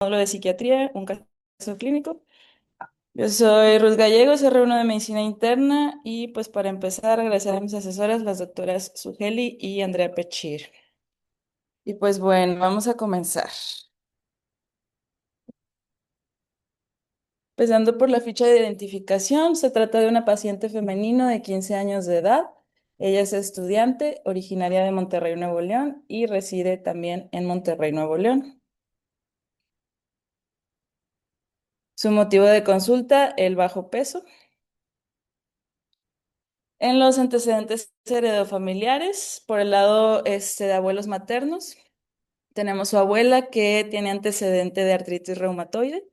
Módulo de psiquiatría, un caso clínico. Yo soy Ruth Gallegos, R1 de Medicina Interna y pues para empezar agradecer a mis asesoras, las doctoras Sugeli y Andrea Pechir. Y pues bueno, vamos a comenzar. Empezando por la ficha de identificación, se trata de una paciente femenina de 15 años de edad. Ella es estudiante, originaria de Monterrey, Nuevo León y reside también en Monterrey, Nuevo León. Su motivo de consulta, el bajo peso. En los antecedentes heredofamiliares, por el lado de abuelos maternos, tenemos su abuela que tiene antecedente de artritis reumatoide,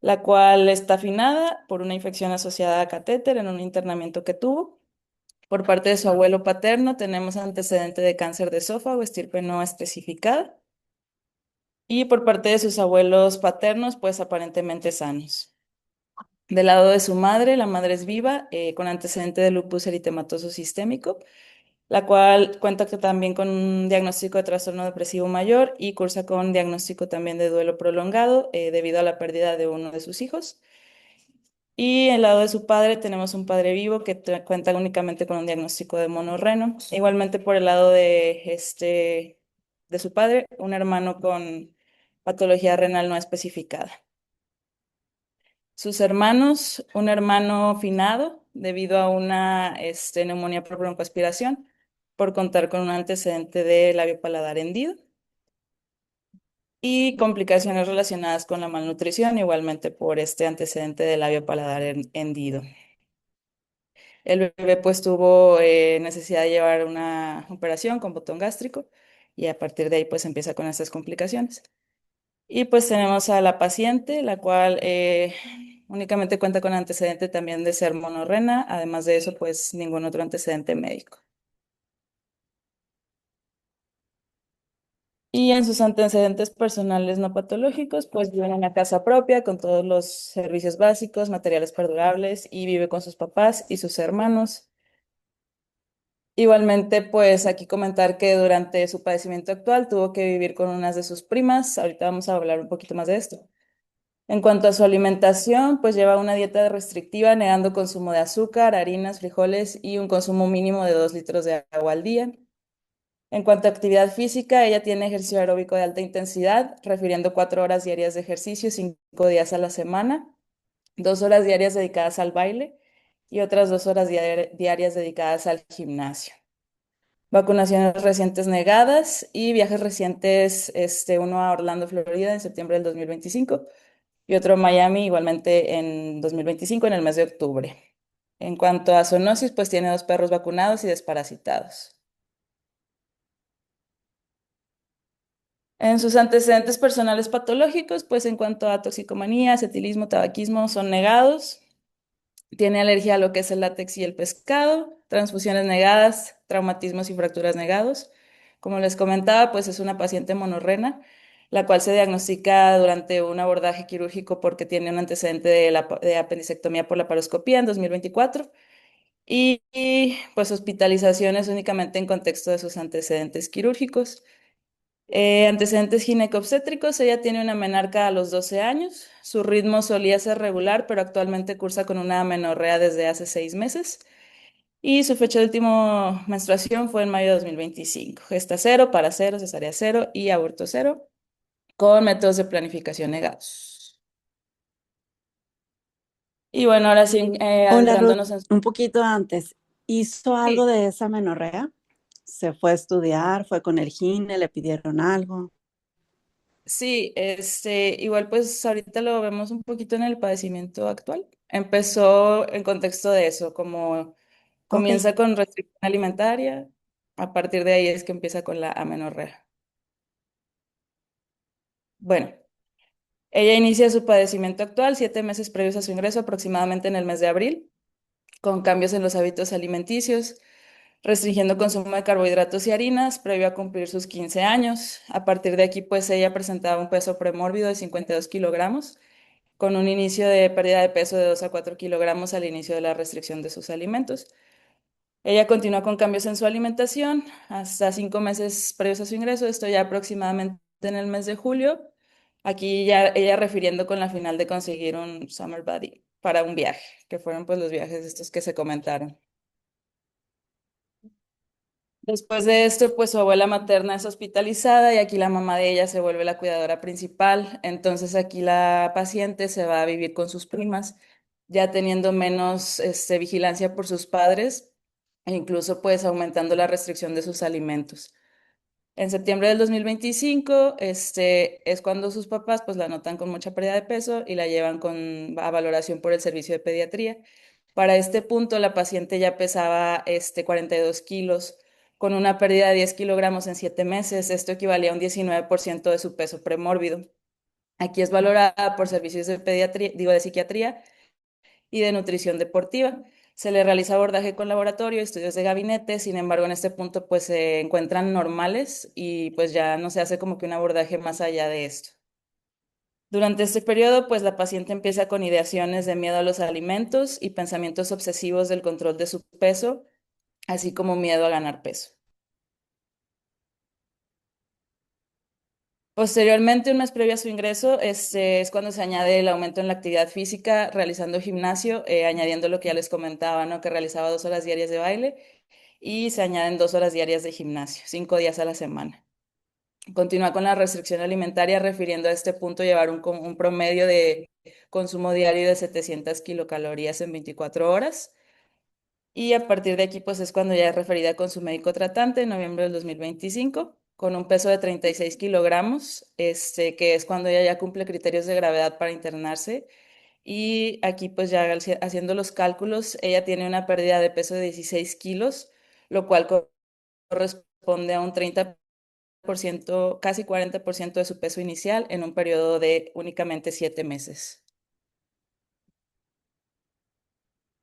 la cual está afinada por una infección asociada a catéter en un internamiento que tuvo. Por parte de su abuelo paterno tenemos antecedente de cáncer de esófago, estirpe no especificada. Y por parte de sus abuelos paternos, pues aparentemente sanos. Del lado de su madre, la madre es viva, con antecedente de lupus eritematoso sistémico, la cual cuenta que también con un diagnóstico de trastorno depresivo mayor y cursa con diagnóstico también de duelo prolongado debido a la pérdida de uno de sus hijos. Y al lado de su padre tenemos un padre vivo que cuenta únicamente con un diagnóstico de monorreno. Igualmente por el lado de su padre, un hermano con patología renal no especificada. Sus hermanos, un hermano finado debido a una neumonía por broncoaspiración, por contar con un antecedente de labio paladar hendido y complicaciones relacionadas con la malnutrición, igualmente por este antecedente de labio paladar hendido. El bebé pues tuvo necesidad de llevar una operación con botón gástrico y a partir de ahí pues empieza con estas complicaciones. Y pues tenemos a la paciente, la cual únicamente cuenta con antecedente también de ser monorrena, además de eso, pues ningún otro antecedente médico. Y en sus antecedentes personales no patológicos, pues vive en una casa propia con todos los servicios básicos, materiales perdurables y vive con sus papás y sus hermanos. Igualmente, pues aquí comentar que durante su padecimiento actual tuvo que vivir con unas de sus primas. Ahorita vamos a hablar un poquito más de esto. En cuanto a su alimentación, pues lleva una dieta restrictiva, negando consumo de azúcar, harinas, frijoles y un consumo mínimo de 2 litros de agua al día. En cuanto a actividad física, ella tiene ejercicio aeróbico de alta intensidad, refiriendo 4 horas diarias de ejercicio, 5 días a la semana, 2 horas diarias dedicadas al baile y otras 2 horas diarias dedicadas al gimnasio. Vacunaciones recientes negadas y viajes recientes, uno a Orlando, Florida, en septiembre del 2025 y otro a Miami igualmente en 2025 en el mes de octubre. En cuanto a zoonosis, pues tiene 2 perros vacunados y desparasitados. En sus antecedentes personales patológicos, pues en cuanto a toxicomanía, acetilismo, tabaquismo, son negados. Tiene alergia a lo que es el látex y el pescado, transfusiones negadas, traumatismos y fracturas negados. Como les comentaba, pues es una paciente monorrena, la cual se diagnostica durante un abordaje quirúrgico porque tiene un antecedente de apendicectomía por laparoscopía en 2024 pues hospitalizaciones únicamente en contexto de sus antecedentes quirúrgicos. Antecedentes ginecobstétricos, ella tiene una menarca a los 12 años. Su ritmo solía ser regular, pero actualmente cursa con una amenorrea desde hace 6 meses. Y su fecha de última menstruación fue en mayo de 2025. Gesta cero, para cero, cesárea cero y aborto cero, con métodos de planificación negados. Y bueno, ahora sí, Hola Ruth, adentrándonos en... un poquito antes, ¿hizo algo Sí, de esa menorrea? ¿Se fue a estudiar? ¿Fue con el gine? ¿Le pidieron algo? sí, igual pues ahorita lo vemos un poquito en el padecimiento actual. Empezó en contexto de eso, como Ok, comienza con restricción alimentaria, a partir de ahí es que empieza con la amenorrea. Bueno, ella inicia su padecimiento actual 7 meses previos a su ingreso, aproximadamente en el mes de abril, con cambios en los hábitos alimenticios, restringiendo consumo de carbohidratos y harinas previo a cumplir sus 15 años. A partir de aquí, pues ella presentaba un peso premórbido de 52 kilogramos, con un inicio de pérdida de peso de 2 a 4 kilogramos al inicio de la restricción de sus alimentos. Ella continúa con cambios en su alimentación hasta 5 meses previos a su ingreso, esto ya aproximadamente en el mes de julio. Aquí ya ella refiriendo con la final de conseguir un summer body para un viaje, que fueron pues los viajes estos que se comentaron. Después de esto, pues su abuela materna es hospitalizada y aquí la mamá de ella se vuelve la cuidadora principal. Entonces aquí la paciente se va a vivir con sus primas, ya teniendo menos vigilancia por sus padres e incluso pues aumentando la restricción de sus alimentos. En septiembre del 2025, es cuando sus papás pues la notan con mucha pérdida de peso y la llevan a valoración por el servicio de pediatría. Para este punto, la paciente ya pesaba 42 kilos, con una pérdida de 10 kilogramos en 7 meses. Esto equivalía a un 19% de su peso premórbido. Aquí es valorada por servicios de pediatría, digo, de psiquiatría y de nutrición deportiva. Se le realiza abordaje con laboratorio, estudios de gabinete, sin embargo, en este punto pues se encuentran normales y pues ya no se hace como que un abordaje más allá de esto. Durante este periodo, pues la paciente empieza con ideaciones de miedo a los alimentos y pensamientos obsesivos del control de su peso, así como miedo a ganar peso. Posteriormente, un mes previo a su ingreso, es cuando se añade el aumento en la actividad física, realizando gimnasio, añadiendo lo que ya les comentaba, ¿no? Que realizaba 2 horas diarias de baile y se añaden 2 horas diarias de gimnasio, 5 días a la semana. Continúa con la restricción alimentaria, refiriendo a este punto llevar un promedio de consumo diario de 700 kilocalorías en 24 horas. Y a partir de aquí, pues es cuando ya es referida con su médico tratante en noviembre del 2025, con un peso de 36 kilogramos, que es cuando ella ya cumple criterios de gravedad para internarse. Y aquí, pues ya haciendo los cálculos, ella tiene una pérdida de peso de 16 kilos, lo cual corresponde a un 30%, casi 40% de su peso inicial en un periodo de únicamente 7 meses.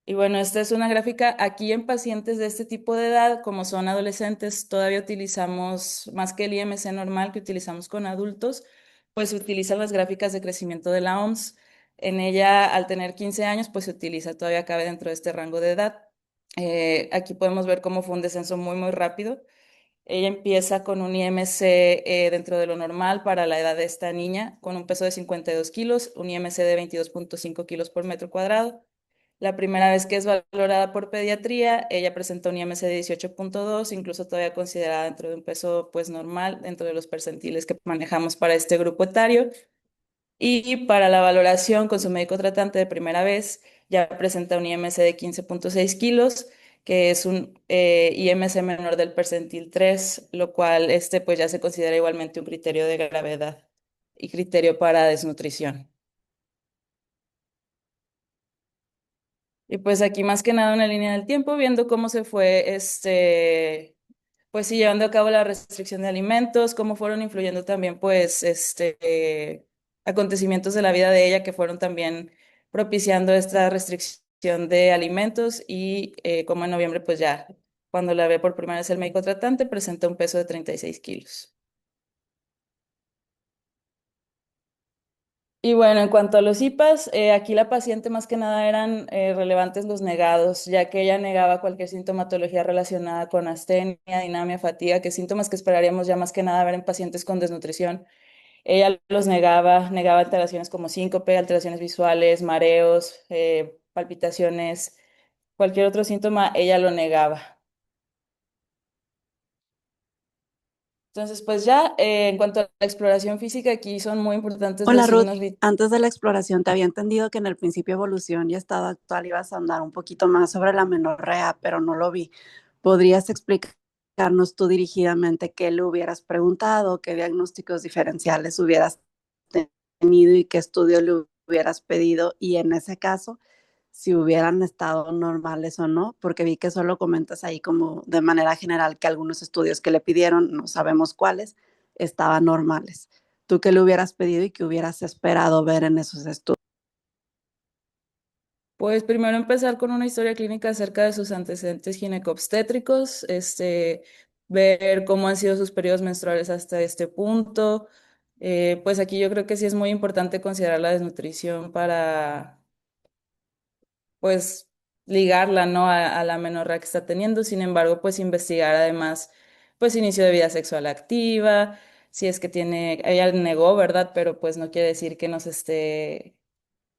Y bueno, esta es una gráfica. Aquí en pacientes de este tipo de edad, como son adolescentes, todavía utilizamos, más que el IMC normal que utilizamos con adultos, pues se utilizan las gráficas de crecimiento de la OMS. En ella, al tener 15 años, pues se utiliza, todavía cabe dentro de este rango de edad. Aquí podemos ver cómo fue un descenso muy, muy rápido. Ella empieza con un IMC dentro de lo normal para la edad de esta niña, con un peso de 52 kilos, un IMC de 22,5 kilos por metro cuadrado. La primera vez que es valorada por pediatría, ella presentó un IMC de 18,2, incluso todavía considerada dentro de un peso pues normal, dentro de los percentiles que manejamos para este grupo etario. Y para la valoración con su médico tratante de primera vez, ya presenta un IMC de 15,6 kilos, que es un IMC menor del percentil 3, lo cual pues ya se considera igualmente un criterio de gravedad y criterio para desnutrición. Y pues aquí más que nada una línea del tiempo, viendo cómo se fue, pues sí, llevando a cabo la restricción de alimentos, cómo fueron influyendo también, pues, acontecimientos de la vida de ella que fueron también propiciando esta restricción de alimentos y como en noviembre, pues ya, cuando la ve por primera vez el médico tratante, presenta un peso de 36 kilos. Y bueno, en cuanto a los IPAs, aquí la paciente más que nada eran relevantes los negados, ya que ella negaba cualquier sintomatología relacionada con astenia, dinamia, fatiga, que síntomas que esperaríamos ya más que nada ver en pacientes con desnutrición. Ella los negaba, negaba alteraciones como síncope, alteraciones visuales, mareos, palpitaciones, cualquier otro síntoma, ella lo negaba. Entonces, pues ya, en cuanto a la exploración física, aquí son muy importantes los Hola Ruth, signos vitales. antes de la exploración te había entendido que en el principio evolución y estado actual ibas a andar un poquito más sobre la menorrea, pero no lo vi. ¿Podrías explicarnos tú dirigidamente qué le hubieras preguntado, qué diagnósticos diferenciales hubieras tenido y qué estudio le hubieras pedido? Y en ese caso, si hubieran estado normales o no, porque vi que solo comentas ahí como de manera general que algunos estudios que le pidieron, no sabemos cuáles, estaban normales. ¿Tú qué le hubieras pedido y qué hubieras esperado ver en esos estudios? Pues primero empezar con una historia clínica acerca de sus antecedentes ginecobstétricos, ver cómo han sido sus periodos menstruales hasta este punto. Pues aquí yo creo que sí es muy importante considerar la desnutrición para, pues, ligarla, ¿no? A la menorrea que está teniendo. Sin embargo, pues investigar además, pues, inicio de vida sexual activa, si es que tiene, ella negó, ¿verdad? Pero pues no quiere decir que nos esté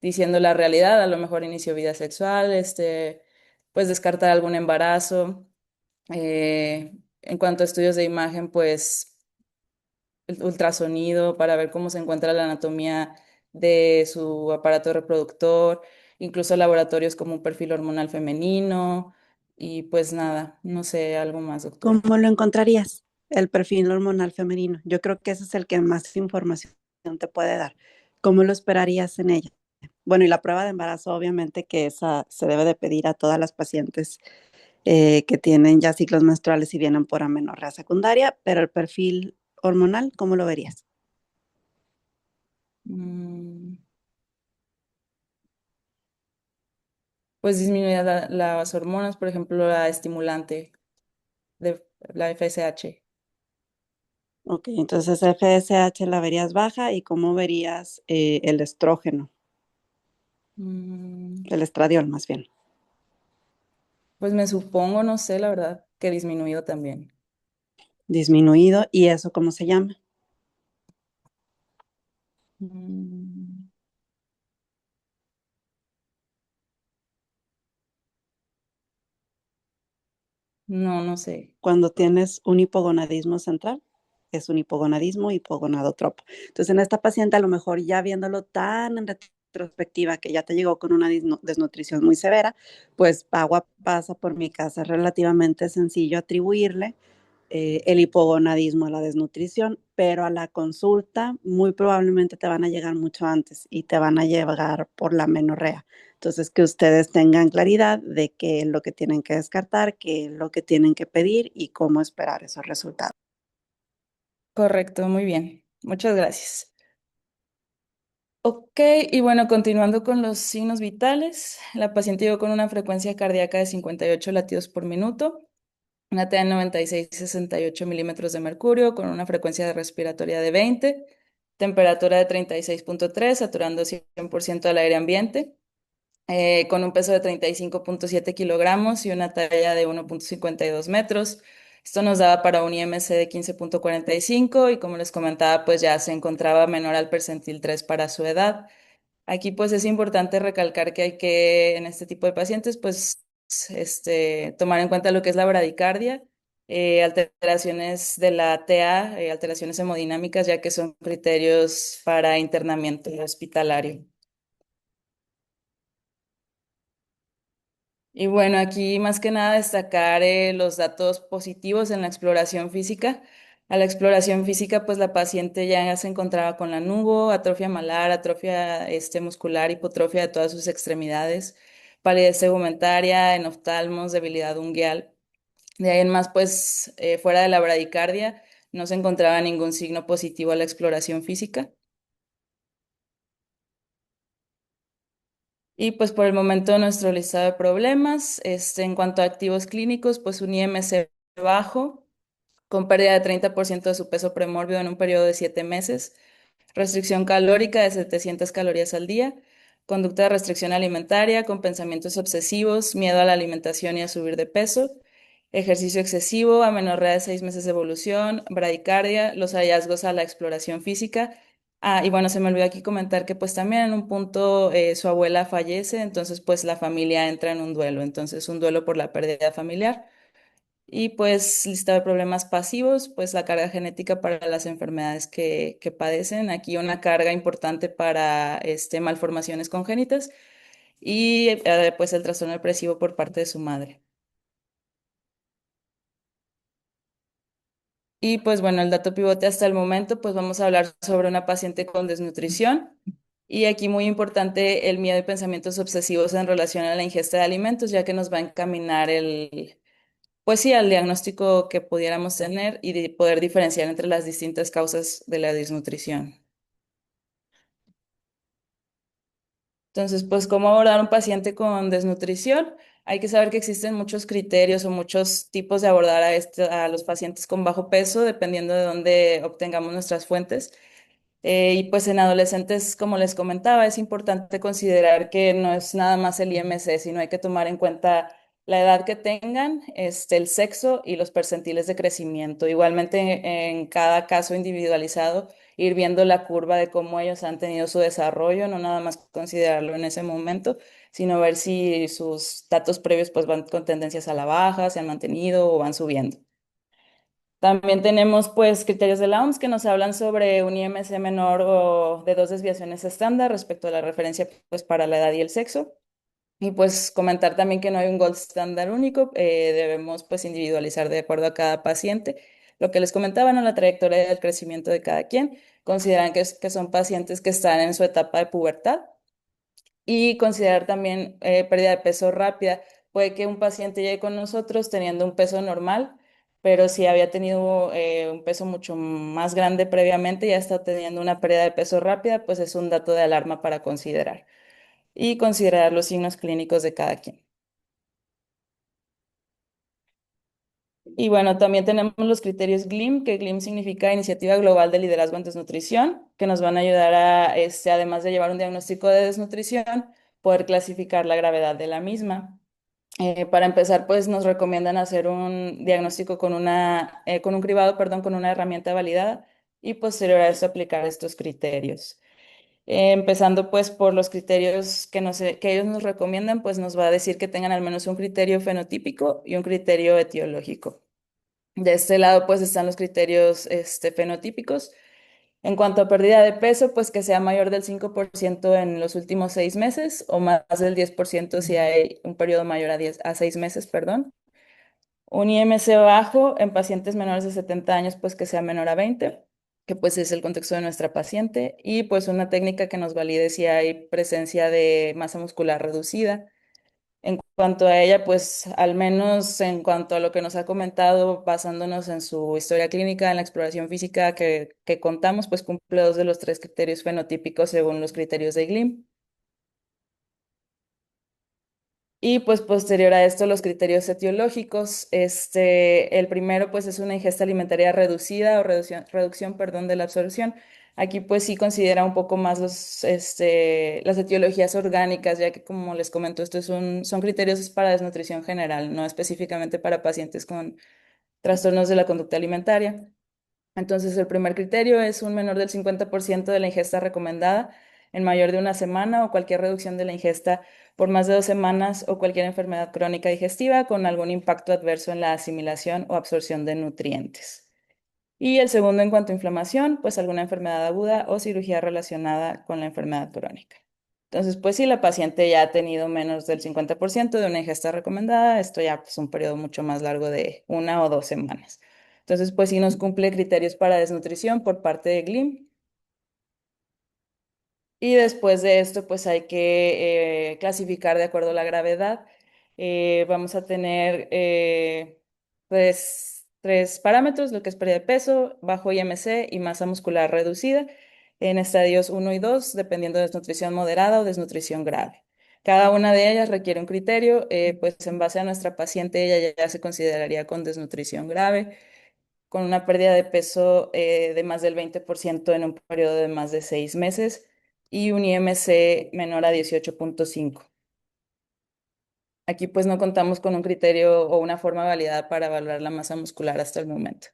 diciendo la realidad, a lo mejor inició vida sexual, pues descartar algún embarazo. En cuanto a estudios de imagen, pues el ultrasonido para ver cómo se encuentra la anatomía de su aparato reproductor, incluso laboratorios como un perfil hormonal femenino y pues nada, no sé, algo más, doctora. ¿Cómo lo encontrarías? El perfil hormonal femenino. Yo creo que ese es el que más información te puede dar. ¿Cómo lo esperarías en ella? Bueno, y la prueba de embarazo, obviamente que esa se debe de pedir a todas las pacientes que tienen ya ciclos menstruales y vienen por amenorrea secundaria, pero el perfil hormonal, ¿cómo lo verías? Mm, pues disminuir las hormonas, por ejemplo, la estimulante de la FSH. Ok, entonces FSH la verías baja y cómo verías el estrógeno, Mm, el estradiol más bien, pues me supongo, no sé, la verdad, que disminuido también. disminuido y eso cómo se llama. Mm, no, no sé. Cuando tienes un hipogonadismo central, es un hipogonadismo hipogonadotropo. Entonces, en esta paciente, a lo mejor ya viéndolo tan en retrospectiva que ya te llegó con una desnutrición muy severa, pues agua pasa por mi casa. Es relativamente sencillo atribuirle el hipogonadismo a la desnutrición, pero a la consulta muy probablemente te van a llegar mucho antes y te van a llegar por la menorrea. Entonces, que ustedes tengan claridad de qué es lo que tienen que descartar, qué es lo que tienen que pedir y cómo esperar esos resultados. Correcto, muy bien. Muchas gracias. Ok, y bueno, continuando con los signos vitales, la paciente llegó con una frecuencia cardíaca de 58 latidos por minuto, una TA de 96,68 milímetros de mercurio, con una frecuencia de respiratoria de 20, temperatura de 36,3, saturando 100% al aire ambiente, con un peso de 35,7 kilogramos y una talla de 1,52 metros. Esto nos daba para un IMC de 15,45 y como les comentaba, pues ya se encontraba menor al percentil 3 para su edad. Aquí pues es importante recalcar que hay que, en este tipo de pacientes, pues tomar en cuenta lo que es la bradicardia, alteraciones de la TA, alteraciones hemodinámicas, ya que son criterios para internamiento hospitalario. Y bueno, aquí más que nada destacar los datos positivos en la exploración física. A la exploración física, pues la paciente ya se encontraba con lanugo, atrofia malar, atrofia muscular, hipotrofia de todas sus extremidades, palidez tegumentaria, enoftalmos, debilidad ungueal. De ahí en más, pues fuera de la bradicardia, no se encontraba ningún signo positivo a la exploración física. Y pues por el momento nuestro listado de problemas, en cuanto a activos clínicos, pues un IMC bajo, con pérdida de 30% de su peso premórbido en un periodo de 7 meses, restricción calórica de 700 calorías al día, conducta de restricción alimentaria con pensamientos obsesivos, miedo a la alimentación y a subir de peso, ejercicio excesivo, amenorrea de 6 meses de evolución, bradicardia, los hallazgos a la exploración física. Ah, y bueno, se me olvidó aquí comentar que pues también en un punto su abuela fallece, entonces pues la familia entra en un duelo, entonces un duelo por la pérdida familiar. Y pues lista de problemas pasivos, pues la carga genética para las enfermedades que padecen. Aquí una carga importante para malformaciones congénitas y pues el trastorno depresivo por parte de su madre. Y pues bueno, el dato pivote hasta el momento, pues vamos a hablar sobre una paciente con desnutrición. Y aquí muy importante el miedo y pensamientos obsesivos en relación a la ingesta de alimentos, ya que nos va a encaminar pues sí, al diagnóstico que pudiéramos tener y de poder diferenciar entre las distintas causas de la desnutrición. Entonces, pues, ¿cómo abordar un paciente con desnutrición? Hay que saber que existen muchos criterios o muchos tipos de abordar a los pacientes con bajo peso, dependiendo de dónde obtengamos nuestras fuentes. Y pues en adolescentes, como les comentaba, es importante considerar que no es nada más el IMC, sino hay que tomar en cuenta la edad que tengan, el sexo y los percentiles de crecimiento. Igualmente, en cada caso individualizado, ir viendo la curva de cómo ellos han tenido su desarrollo, no nada más considerarlo en ese momento, sino ver si sus datos previos pues van con tendencias a la baja, se han mantenido o van subiendo. También tenemos pues criterios de la OMS que nos hablan sobre un IMC menor o de 2 desviaciones estándar respecto a la referencia pues para la edad y el sexo. Y pues comentar también que no hay un gold estándar único, debemos pues individualizar de acuerdo a cada paciente. Lo que les comentaba, ¿no? La trayectoria del crecimiento de cada quien. Consideran que son pacientes que están en su etapa de pubertad y considerar también pérdida de peso rápida. Puede que un paciente llegue con nosotros teniendo un peso normal, pero si había tenido un peso mucho más grande previamente, ya está teniendo una pérdida de peso rápida, pues es un dato de alarma para considerar y considerar los signos clínicos de cada quien. Y bueno, también tenemos los criterios GLIM, que GLIM significa Iniciativa Global de Liderazgo en Desnutrición, que nos van a ayudar a, además de llevar un diagnóstico de desnutrición, poder clasificar la gravedad de la misma. Para empezar, pues nos recomiendan hacer un diagnóstico con un cribado, perdón, con una herramienta validada y posterior a eso aplicar estos criterios. Empezando pues por los criterios que ellos nos recomiendan, pues nos va a decir que tengan al menos un criterio fenotípico y un criterio etiológico. De este lado, pues están los criterios fenotípicos. En cuanto a pérdida de peso, pues que sea mayor del 5% en los últimos 6 meses o más del 10% si hay un periodo mayor a 6 meses, perdón. Un IMC bajo en pacientes menores de 70 años, pues que sea menor a 20, que pues es el contexto de nuestra paciente. Y pues una técnica que nos valide si hay presencia de masa muscular reducida. En cuanto a ella, pues al menos en cuanto a lo que nos ha comentado, basándonos en su historia clínica, en la exploración física que contamos, pues cumple 2 de los 3 criterios fenotípicos según los criterios de GLIM. Y pues posterior a esto, los criterios etiológicos. El primero pues es una ingesta alimentaria reducida o reducción, perdón, de la absorción. Aquí pues sí considera un poco más las etiologías orgánicas, ya que como les comento, son criterios para desnutrición general, no específicamente para pacientes con trastornos de la conducta alimentaria. Entonces, el primer criterio es un menor del 50% de la ingesta recomendada en mayor de una semana o cualquier reducción de la ingesta por más de 2 semanas o cualquier enfermedad crónica digestiva con algún impacto adverso en la asimilación o absorción de nutrientes. Y el segundo, en cuanto a inflamación, pues alguna enfermedad aguda o cirugía relacionada con la enfermedad crónica. Entonces, pues si la paciente ya ha tenido menos del 50% de una ingesta recomendada, esto ya es pues, un periodo mucho más largo de 1 o 2 semanas. Entonces, pues sí nos cumple criterios para desnutrición por parte de GLIM. Y después de esto, pues hay que clasificar de acuerdo a la gravedad. Vamos a tener tres parámetros, lo que es pérdida de peso, bajo IMC y masa muscular reducida, en estadios 1 y 2, dependiendo de desnutrición moderada o desnutrición grave. Cada una de ellas requiere un criterio, pues en base a nuestra paciente, ella ya se consideraría con desnutrición grave con una pérdida de peso de más del 20% en un periodo de más de 6 meses y un IMC menor a 18,5. Aquí pues no contamos con un criterio o una forma validada para evaluar la masa muscular hasta el momento.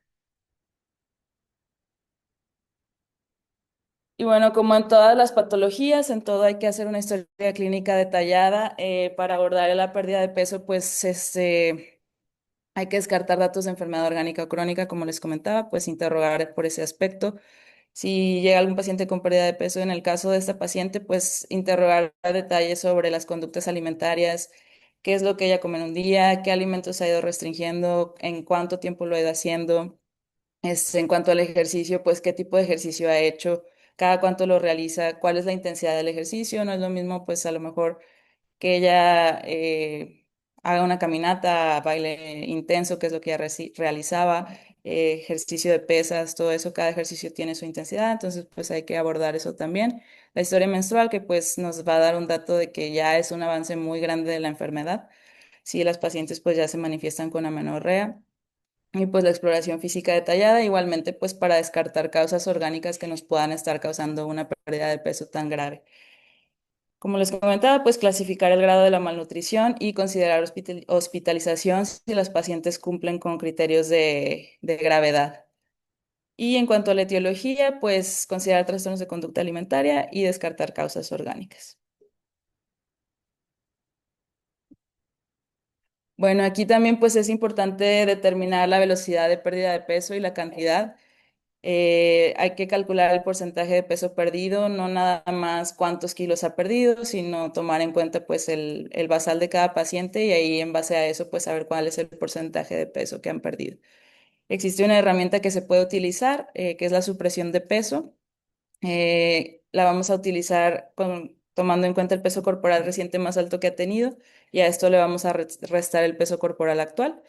Y bueno, como en todas las patologías, en todo hay que hacer una historia clínica detallada para abordar la pérdida de peso, pues hay que descartar datos de enfermedad orgánica o crónica, como les comentaba, pues interrogar por ese aspecto. Si llega algún paciente con pérdida de peso, en el caso de esta paciente, pues interrogar a detalle sobre las conductas alimentarias, qué es lo que ella come en un día, qué alimentos ha ido restringiendo, en cuánto tiempo lo ha ido haciendo. En cuanto al ejercicio, pues qué tipo de ejercicio ha hecho, cada cuánto lo realiza, cuál es la intensidad del ejercicio. No es lo mismo, pues a lo mejor que ella haga una caminata, baile intenso, que es lo que ella realizaba, ejercicio de pesas, todo eso, cada ejercicio tiene su intensidad, entonces pues hay que abordar eso también. La historia menstrual, que pues nos va a dar un dato de que ya es un avance muy grande de la enfermedad, si las pacientes pues ya se manifiestan con amenorrea. Y pues la exploración física detallada, igualmente pues para descartar causas orgánicas que nos puedan estar causando una pérdida de peso tan grave. Como les comentaba, pues clasificar el grado de la malnutrición y considerar hospitalización si los pacientes cumplen con criterios de gravedad. Y en cuanto a la etiología, pues considerar trastornos de conducta alimentaria y descartar causas orgánicas. Bueno, aquí también pues es importante determinar la velocidad de pérdida de peso y la cantidad. Hay que calcular el porcentaje de peso perdido, no nada más cuántos kilos ha perdido, sino tomar en cuenta pues el basal de cada paciente y ahí en base a eso pues saber cuál es el porcentaje de peso que han perdido. Existe una herramienta que se puede utilizar, que es la supresión de peso. La vamos a utilizar tomando en cuenta el peso corporal reciente más alto que ha tenido y a esto le vamos a restar el peso corporal actual.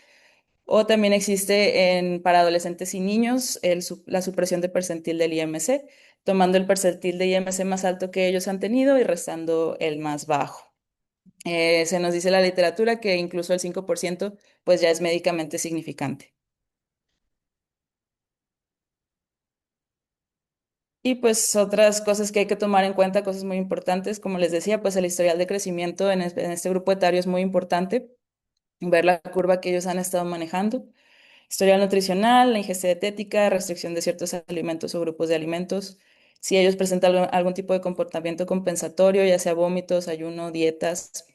O también existe para adolescentes y niños la supresión de percentil del IMC, tomando el percentil de IMC más alto que ellos han tenido y restando el más bajo. Se nos dice en la literatura que incluso el 5% pues ya es médicamente significante. Y pues otras cosas que hay que tomar en cuenta, cosas muy importantes, como les decía, pues el historial de crecimiento en este grupo etario es muy importante, ver la curva que ellos han estado manejando. Historial nutricional, la ingesta dietética, restricción de ciertos alimentos o grupos de alimentos. Si ellos presentan algún tipo de comportamiento compensatorio, ya sea vómitos, ayuno, dietas,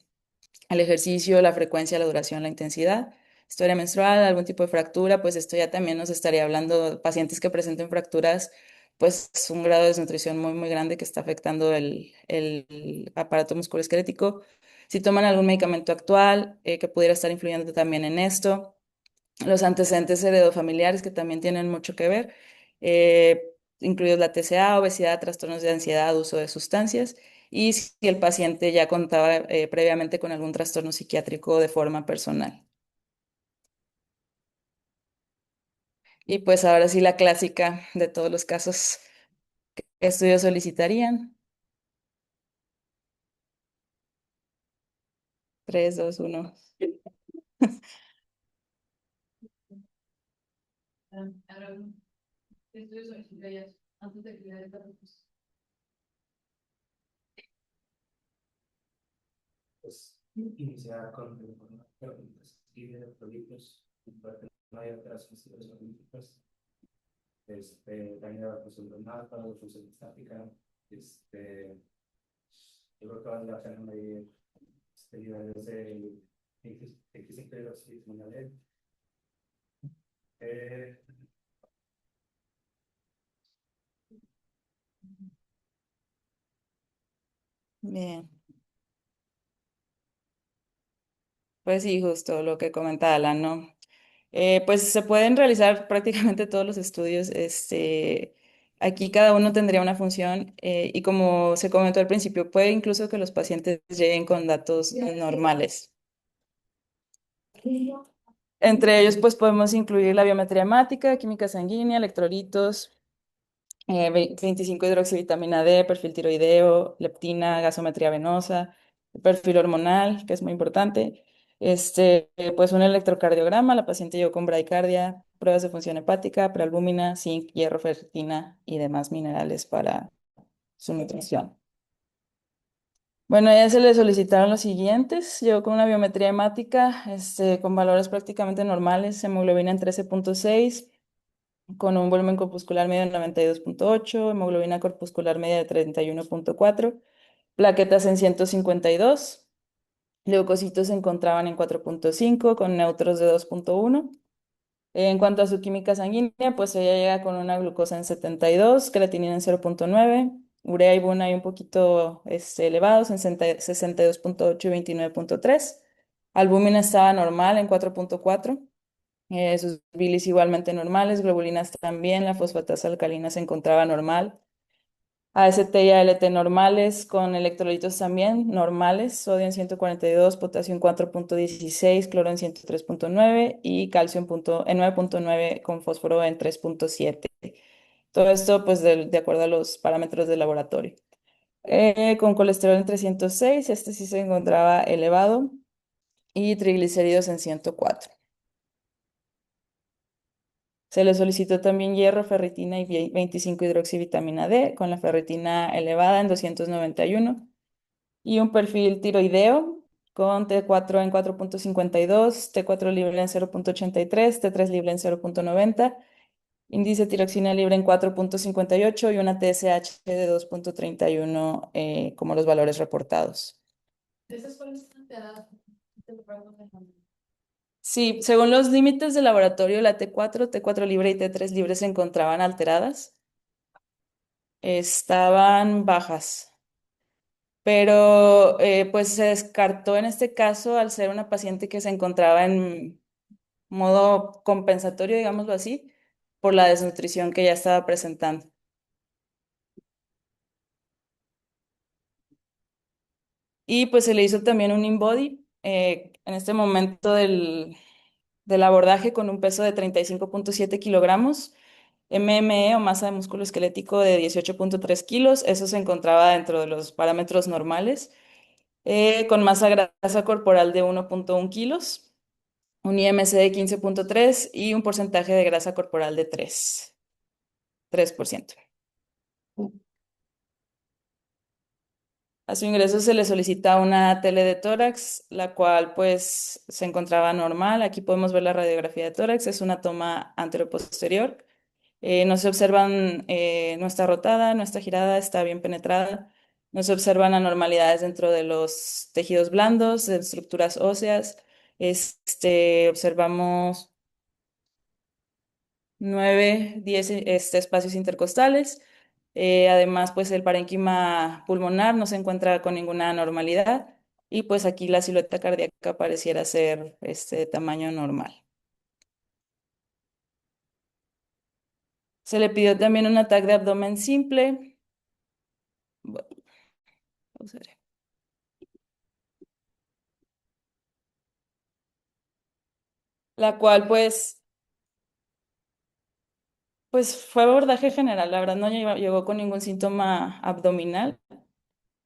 el ejercicio, la frecuencia, la duración, la intensidad. Historia menstrual, algún tipo de fractura, pues esto ya también nos estaría hablando de pacientes que presenten fracturas, pues un grado de desnutrición muy, muy grande que está afectando el aparato musculoesquelético. Si toman algún medicamento actual que pudiera estar influyendo también en esto, los antecedentes heredofamiliares que también tienen mucho que ver, incluidos la TCA, obesidad, trastornos de ansiedad, uso de sustancias, y si el paciente ya contaba previamente con algún trastorno psiquiátrico de forma personal. Y pues ahora sí la clásica de todos los casos, ¿qué estudios solicitarían? 3, 2, 1. ¿Qué estudios solicitarías antes de crear esta propuesta? Pues iniciar con preguntas y de proyectos para que no haya otras cuestiones políticas. También la cuestión del mapa, la función estática. Yo creo que vale la pena medir niveles de X integros y una ley. Eh, Bien, pues sí, justo lo que comentaba Alan, ¿no? Pues se pueden realizar prácticamente todos los estudios. Aquí cada uno tendría una función y como se comentó al principio, puede incluso que los pacientes lleguen con datos normales. Entre ellos, pues podemos incluir la biometría hemática, química sanguínea, electrolitos, 25 D, perfil tiroideo, leptina, gasometría venosa, perfil hormonal, que es muy importante. Pues un electrocardiograma, la paciente llegó con bradicardia, pruebas de función hepática, prealbúmina, zinc, hierro, ferritina y demás minerales para su nutrición. Bueno, ya se le solicitaron los siguientes. Llegó con una biometría hemática, con valores prácticamente normales, hemoglobina en 13,6, con un volumen corpuscular medio de 92,8, hemoglobina corpuscular media de 31,4, plaquetas en 152, leucocitos se encontraban en 4,5 con neutros de 2,1. En cuanto a su química sanguínea, pues ella llega con una glucosa en 72, creatinina en 0,9, urea y buna ahí un poquito elevados en 62,8 y 29,3. Albúmina estaba normal en 4,4. Sus bilis igualmente normales, globulinas también, la fosfatasa alcalina se encontraba normal. AST y ALT normales, con electrolitos también normales, sodio en 142, potasio en 4,16, cloro en 103,9 y calcio en 9,9 con fósforo en 3,7. Todo esto pues de acuerdo a los parámetros del laboratorio. Con colesterol en 306, este sí se encontraba elevado, y triglicéridos en 104. Se le solicitó también hierro, ferritina y 25 hidroxivitamina D, con la ferritina elevada en 291 y un perfil tiroideo con T4 en 4,52, T4 libre en 0,83, T3 libre en 0,90, índice tiroxina libre en 4,58 y una TSH de 2,31 como los valores reportados. ¿Esas fueron alteradas? Sí, según los límites del laboratorio, la T4, T4 libre y T3 libre se encontraban alteradas, estaban bajas, pero pues se descartó en este caso al ser una paciente que se encontraba en modo compensatorio, digámoslo así, por la desnutrición que ya estaba presentando. Y pues se le hizo también un InBody en este momento del abordaje con un peso de 35,7 kilogramos, MME o masa de músculo esquelético de 18,3 kilos. Eso se encontraba dentro de los parámetros normales, con masa grasa corporal de 1,1 kilos, un IMC de 15,3 y un porcentaje de grasa corporal de 3%. A su ingreso se le solicita una tele de tórax, la cual pues se encontraba normal. Aquí podemos ver la radiografía de tórax, es una toma anteroposterior. No se observan, no está rotada, no está girada, está bien penetrada. No se observan anormalidades dentro de los tejidos blandos, de estructuras óseas. Observamos 9, 10 espacios intercostales. Además, pues el parénquima pulmonar no se encuentra con ninguna anormalidad y pues aquí la silueta cardíaca pareciera ser de tamaño normal. Se le pidió también un ataque de abdomen simple. Bueno, pausaré. La cual pues fue abordaje general, la verdad no llegó con ningún síntoma abdominal.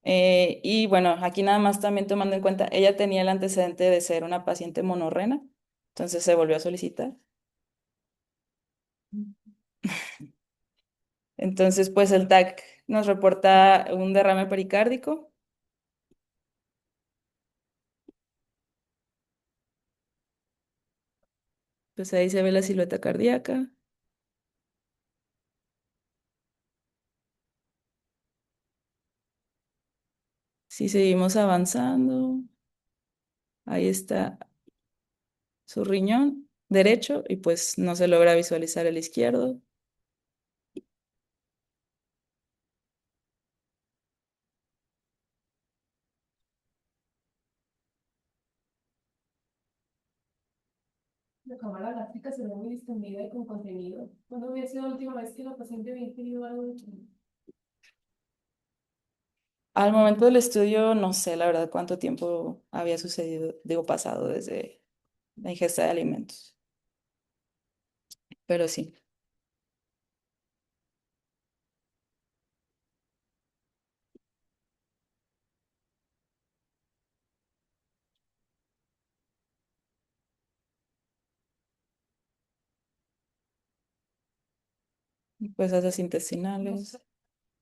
Y bueno, aquí nada más también tomando en cuenta, ella tenía el antecedente de ser una paciente monorrena, entonces se volvió a solicitar. Entonces, pues el TAC nos reporta un derrame pericárdico. Pues ahí se ve la silueta cardíaca. Si seguimos avanzando, ahí está su riñón derecho y pues no se logra visualizar el izquierdo. La cámara gástrica se ve muy distendida y con contenido. ¿Cuándo había sido la última vez que la paciente había ingerido algo de chile? Al momento del estudio, no sé la verdad cuánto tiempo había sucedido, digo, pasado desde la ingesta de alimentos, pero sí, pues esas No intestinales. sé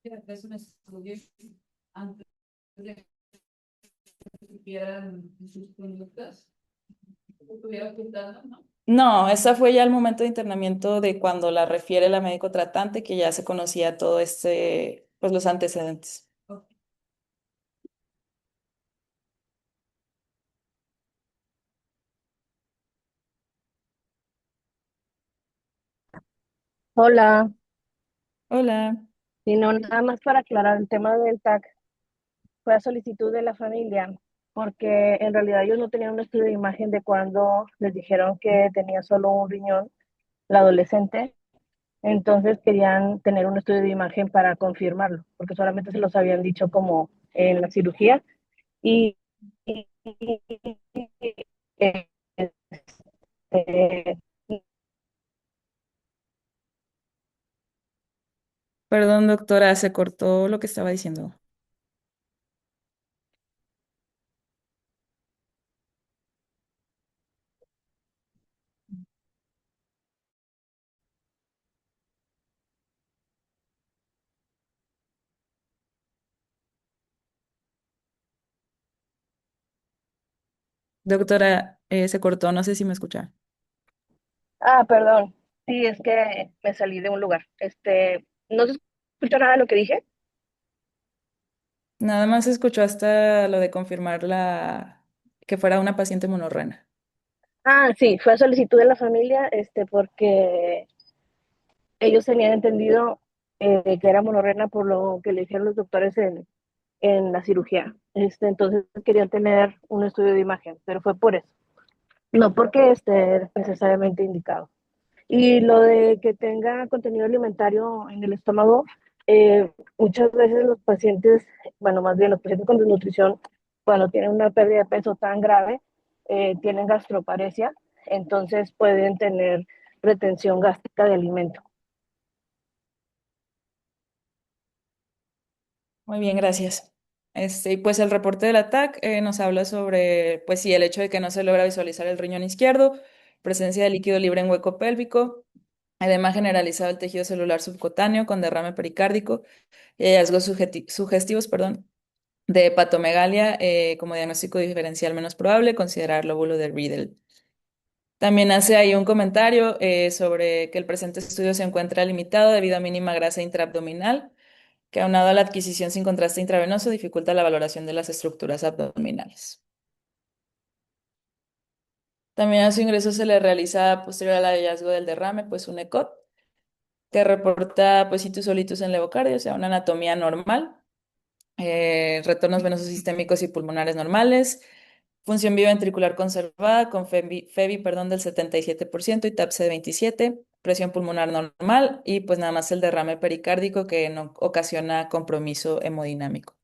si es un estudio antes de que supieran sus conductas. Estuviera ocultando, ¿no? No, esa fue ya el momento de internamiento de cuando la refiere la médico tratante, que ya se conocía todo pues los antecedentes. Ok. Hola, Hola. y no nada más para aclarar el tema del TAC, fue a solicitud de la familia, porque en realidad ellos no tenían un estudio de imagen de cuando les dijeron que tenía solo un riñón, la adolescente, entonces querían tener un estudio de imagen para confirmarlo, porque solamente se los habían dicho como en la cirugía y, este, Perdón, doctora, se cortó lo que estaba diciendo. Doctora, se cortó, no sé si me escucha. Ah, perdón. Sí, es que me salí de un lugar. ¿No se escuchó nada de lo que dije? Nada más escuchó hasta lo de confirmar que fuera una paciente monorrena. Ah, sí, fue a solicitud de la familia, porque ellos tenían entendido que era monorrena por lo que le dijeron los doctores en la cirugía. Entonces querían tener un estudio de imagen, pero fue por eso, no porque esté necesariamente indicado. Y lo de que tenga contenido alimentario en el estómago, muchas veces los pacientes, bueno, más bien los pacientes con desnutrición, cuando tienen una pérdida de peso tan grave, tienen gastroparesia, entonces pueden tener retención gástrica de alimento. Muy bien, gracias. Y pues el reporte del ATAC nos habla sobre, pues sí, el hecho de que no se logra visualizar el riñón izquierdo, presencia de líquido libre en hueco pélvico, edema generalizado del tejido celular subcutáneo con derrame pericárdico y hallazgos sugestivos, perdón, de hepatomegalia como diagnóstico diferencial menos probable, considerar lóbulo de Riedel. También hace ahí un comentario sobre que el presente estudio se encuentra limitado debido a mínima grasa intraabdominal, que aunado a la adquisición sin contraste intravenoso dificulta la valoración de las estructuras abdominales. También a su ingreso se le realiza posterior al hallazgo del derrame, pues un ECOT, que reporta pues situs solitus en levocardio, o sea, una anatomía normal, retornos venosos sistémicos y pulmonares normales, función biventricular conservada con FEBI, del 77% y TAPSE de 27%, presión pulmonar normal y pues nada más el derrame pericárdico que no ocasiona compromiso hemodinámico.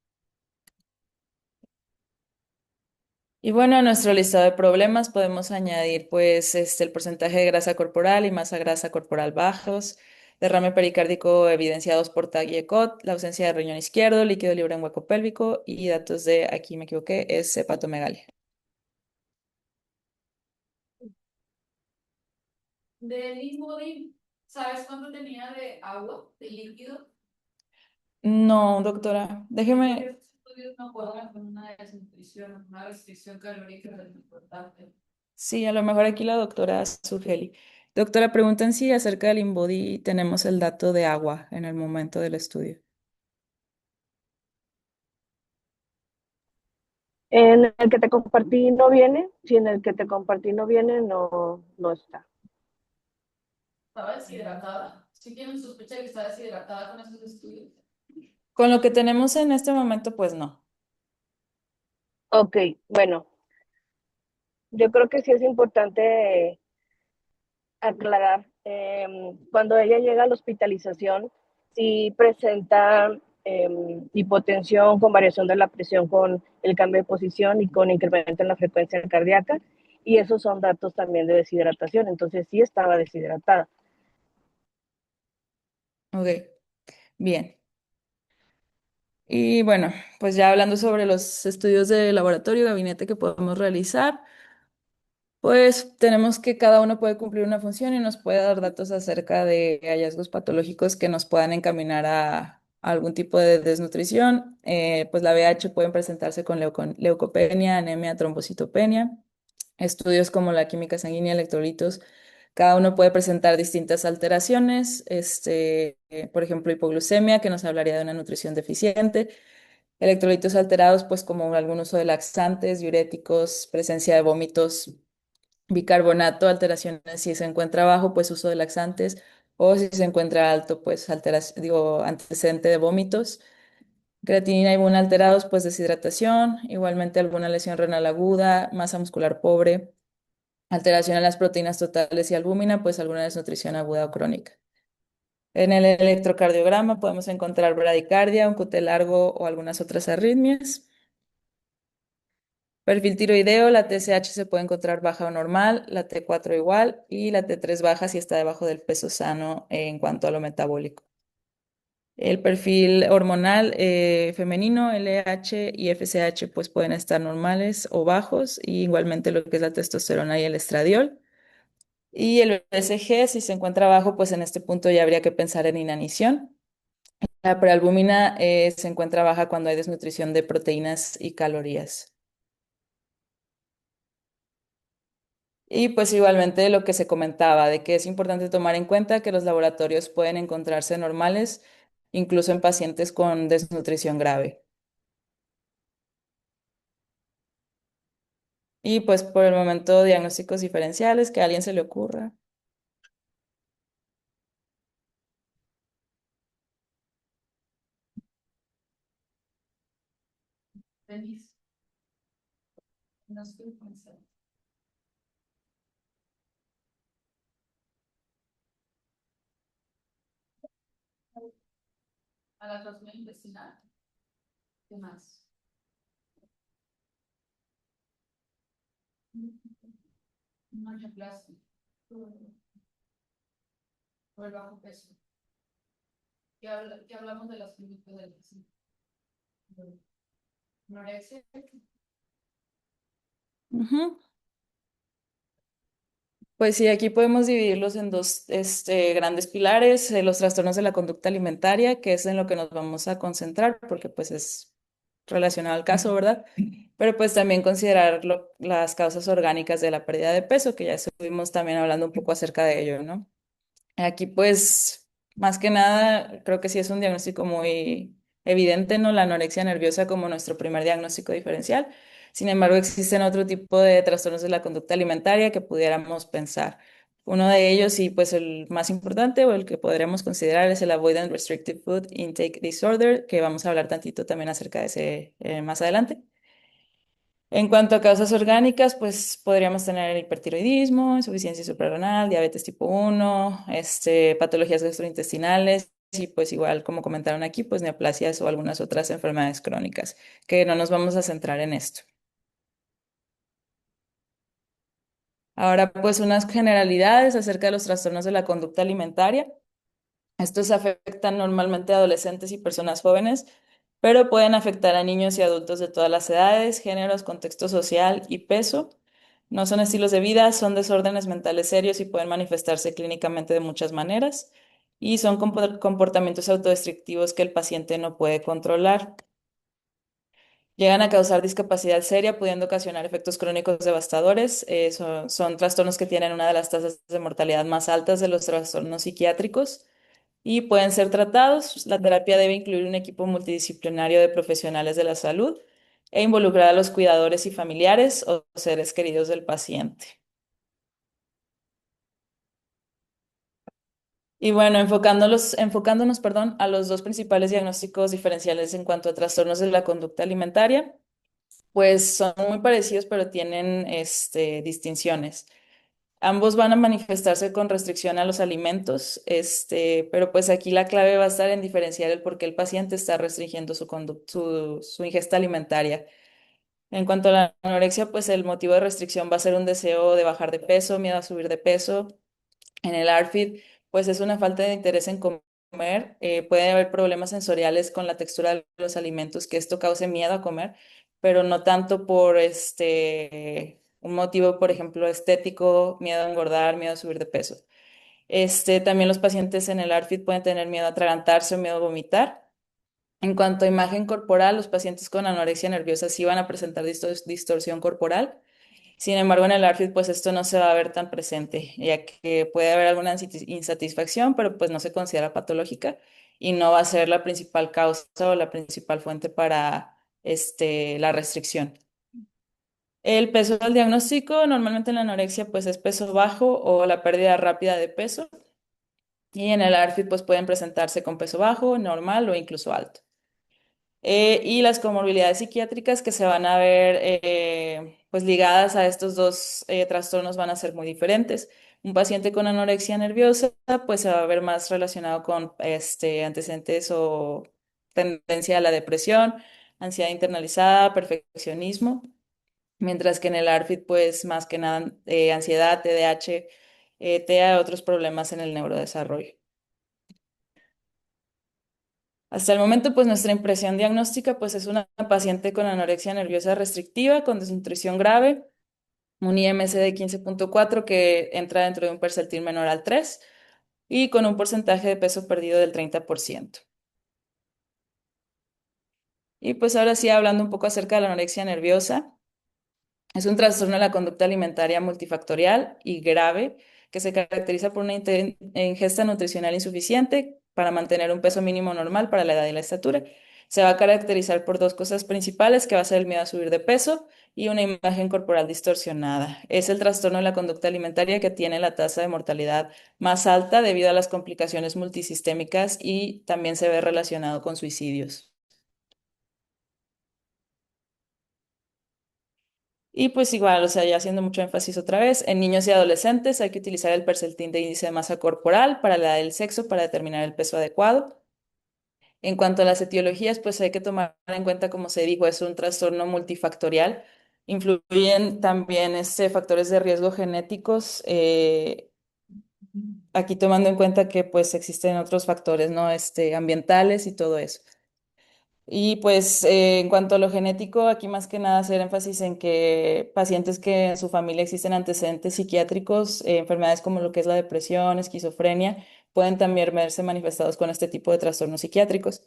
Y bueno, a nuestro listado de problemas podemos añadir pues el porcentaje de grasa corporal y masa grasa corporal bajos, derrame pericárdico evidenciados por TAG y ECOT, la ausencia de riñón izquierdo, líquido libre en hueco pélvico y datos de, aquí me equivoqué, es hepatomegalia. De Limbodim, ¿sabes cuánto tenía de agua, de líquido? No, doctora, déjeme. Estos estudios no cuadran con una desnutrición, una restricción calórica es importante. Sí, a lo mejor aquí la doctora Sugeli. Doctora, preguntan si acerca del InBody tenemos el dato de agua en el momento del estudio. En el que te compartí no viene, si en el que te compartí no viene, no está. Estaba deshidratada. Sí tienen sospecha de que está deshidratada con esos estudios. Con lo que tenemos en este momento, pues no. Ok, bueno, yo creo que sí es importante aclarar, cuando ella llega a la hospitalización, sí presenta hipotensión con variación de la presión, con el cambio de posición y con incremento en la frecuencia cardíaca, y esos son datos también de deshidratación, entonces sí estaba deshidratada. Ok, bien. Y bueno, pues ya hablando sobre los estudios de laboratorio, gabinete que podemos realizar. Pues tenemos que cada uno puede cumplir una función y nos puede dar datos acerca de hallazgos patológicos que nos puedan encaminar a algún tipo de desnutrición. Pues la VH pueden presentarse con leucopenia, anemia, trombocitopenia. Estudios como la química sanguínea, electrolitos, cada uno puede presentar distintas alteraciones. Por ejemplo, hipoglucemia, que nos hablaría de una nutrición deficiente. Electrolitos alterados, pues como algún uso de laxantes, diuréticos, presencia de vómitos, bicarbonato, alteraciones si se encuentra bajo, pues uso de laxantes, o si se encuentra alto, pues antecedente de vómitos. Creatinina y buna alterados, pues deshidratación, igualmente alguna lesión renal aguda, masa muscular pobre, alteración en las proteínas totales y albúmina, pues alguna desnutrición aguda o crónica. En el electrocardiograma podemos encontrar bradicardia, un QT largo o algunas otras arritmias. Perfil tiroideo, la TSH se puede encontrar baja o normal, la T4 igual y la T3 baja si está debajo del peso sano en cuanto a lo metabólico. El perfil hormonal femenino, LH y FSH, pues pueden estar normales o bajos, y igualmente lo que es la testosterona y el estradiol. Y el BCG, si se encuentra bajo, pues en este punto ya habría que pensar en inanición. La prealbúmina se encuentra baja cuando hay desnutrición de proteínas y calorías. Y pues igualmente lo que se comentaba, de que es importante tomar en cuenta que los laboratorios pueden encontrarse normales, incluso en pacientes con desnutrición grave. Y pues por el momento diagnósticos diferenciales, que a alguien se le ocurra. Denise, no estoy pensando. A la transmisión intestinal. ¿Qué más? Una neoplastia. Por el bajo peso. ¿Qué hablamos de las conductas del paciente? Anorexia. Ujú. Pues sí, aquí podemos dividirlos en dos grandes pilares, los trastornos de la conducta alimentaria, que es en lo que nos vamos a concentrar, porque pues es relacionado al caso, ¿verdad? Pero pues también considerar las causas orgánicas de la pérdida de peso, que ya estuvimos también hablando un poco acerca de ello, ¿no? Aquí, pues, más que nada, creo que sí es un diagnóstico muy evidente, ¿no? La anorexia nerviosa como nuestro primer diagnóstico diferencial. Sin embargo, existen otro tipo de trastornos de la conducta alimentaria que pudiéramos pensar. Uno de ellos, y pues el más importante o el que podríamos considerar es el Avoidant Restrictive Food Intake Disorder, que vamos a hablar tantito también acerca de ese más adelante. En cuanto a causas orgánicas, pues podríamos tener hipertiroidismo, insuficiencia suprarrenal, diabetes tipo 1, patologías gastrointestinales y pues igual como comentaron aquí, pues neoplasias o algunas otras enfermedades crónicas, que no nos vamos a centrar en esto. Ahora pues unas generalidades acerca de los trastornos de la conducta alimentaria. Estos afectan normalmente a adolescentes y personas jóvenes, pero pueden afectar a niños y adultos de todas las edades, géneros, contexto social y peso. No son estilos de vida, son desórdenes mentales serios y pueden manifestarse clínicamente de muchas maneras. Y son comportamientos autodestructivos que el paciente no puede controlar. Llegan a causar discapacidad seria, pudiendo ocasionar efectos crónicos devastadores. Son trastornos que tienen una de las tasas de mortalidad más altas de los trastornos psiquiátricos y pueden ser tratados. La terapia debe incluir un equipo multidisciplinario de profesionales de la salud e involucrar a los cuidadores y familiares o seres queridos del paciente. Y bueno, enfocándonos, perdón, a los dos principales diagnósticos diferenciales en cuanto a trastornos de la conducta alimentaria, pues son muy parecidos, pero tienen distinciones. Ambos van a manifestarse con restricción a los alimentos, pero pues aquí la clave va a estar en diferenciar el por qué el paciente está restringiendo su ingesta alimentaria. En cuanto a la anorexia, pues el motivo de restricción va a ser un deseo de bajar de peso, miedo a subir de peso. En el ARFID, pues es una falta de interés en comer. Puede haber problemas sensoriales con la textura de los alimentos, que esto cause miedo a comer, pero no tanto por un motivo, por ejemplo, estético, miedo a engordar, miedo a subir de peso. También los pacientes en el ARFID pueden tener miedo a atragantarse o miedo a vomitar. En cuanto a imagen corporal, los pacientes con anorexia nerviosa sí van a presentar distorsión corporal. Sin embargo, en el ARFID, pues esto no se va a ver tan presente, ya que puede haber alguna insatisfacción, pero pues no se considera patológica y no va a ser la principal causa o la principal fuente para la restricción. El peso del diagnóstico, normalmente en la anorexia, pues es peso bajo o la pérdida rápida de peso. Y en el ARFID, pues pueden presentarse con peso bajo, normal o incluso alto. Y las comorbilidades psiquiátricas que se van a ver pues ligadas a estos dos trastornos van a ser muy diferentes. Un paciente con anorexia nerviosa pues se va a ver más relacionado con antecedentes o tendencia a la depresión, ansiedad internalizada, perfeccionismo, mientras que en el ARFID pues más que nada ansiedad, TDAH, TEA, otros problemas en el neurodesarrollo. Hasta el momento, pues nuestra impresión diagnóstica, pues es una paciente con anorexia nerviosa restrictiva, con desnutrición grave, un IMC de 15,4 que entra dentro de un percentil menor al 3 y con un porcentaje de peso perdido del 30%. Y pues ahora sí, hablando un poco acerca de la anorexia nerviosa, Es un trastorno de la conducta alimentaria multifactorial y grave que se caracteriza por una ingesta nutricional insuficiente para mantener un peso mínimo normal para la edad y la estatura. Se va a caracterizar por dos cosas principales, que va a ser el miedo a subir de peso y una imagen corporal distorsionada. Es el trastorno de la conducta alimentaria que tiene la tasa de mortalidad más alta debido a las complicaciones multisistémicas y también se ve relacionado con suicidios. Y pues igual, o sea, ya haciendo mucho énfasis otra vez, en niños y adolescentes hay que utilizar el percentil de índice de masa corporal para la edad del sexo para determinar el peso adecuado. En cuanto a las etiologías, pues hay que tomar en cuenta, como se dijo, es un trastorno multifactorial. Influyen también factores de riesgo genéticos, aquí tomando en cuenta que pues existen otros factores, ¿no? Ambientales y todo eso. Y pues en cuanto a lo genético, aquí más que nada hacer énfasis en que pacientes que en su familia existen antecedentes psiquiátricos, enfermedades como lo que es la depresión, esquizofrenia, pueden también verse manifestados con este tipo de trastornos psiquiátricos.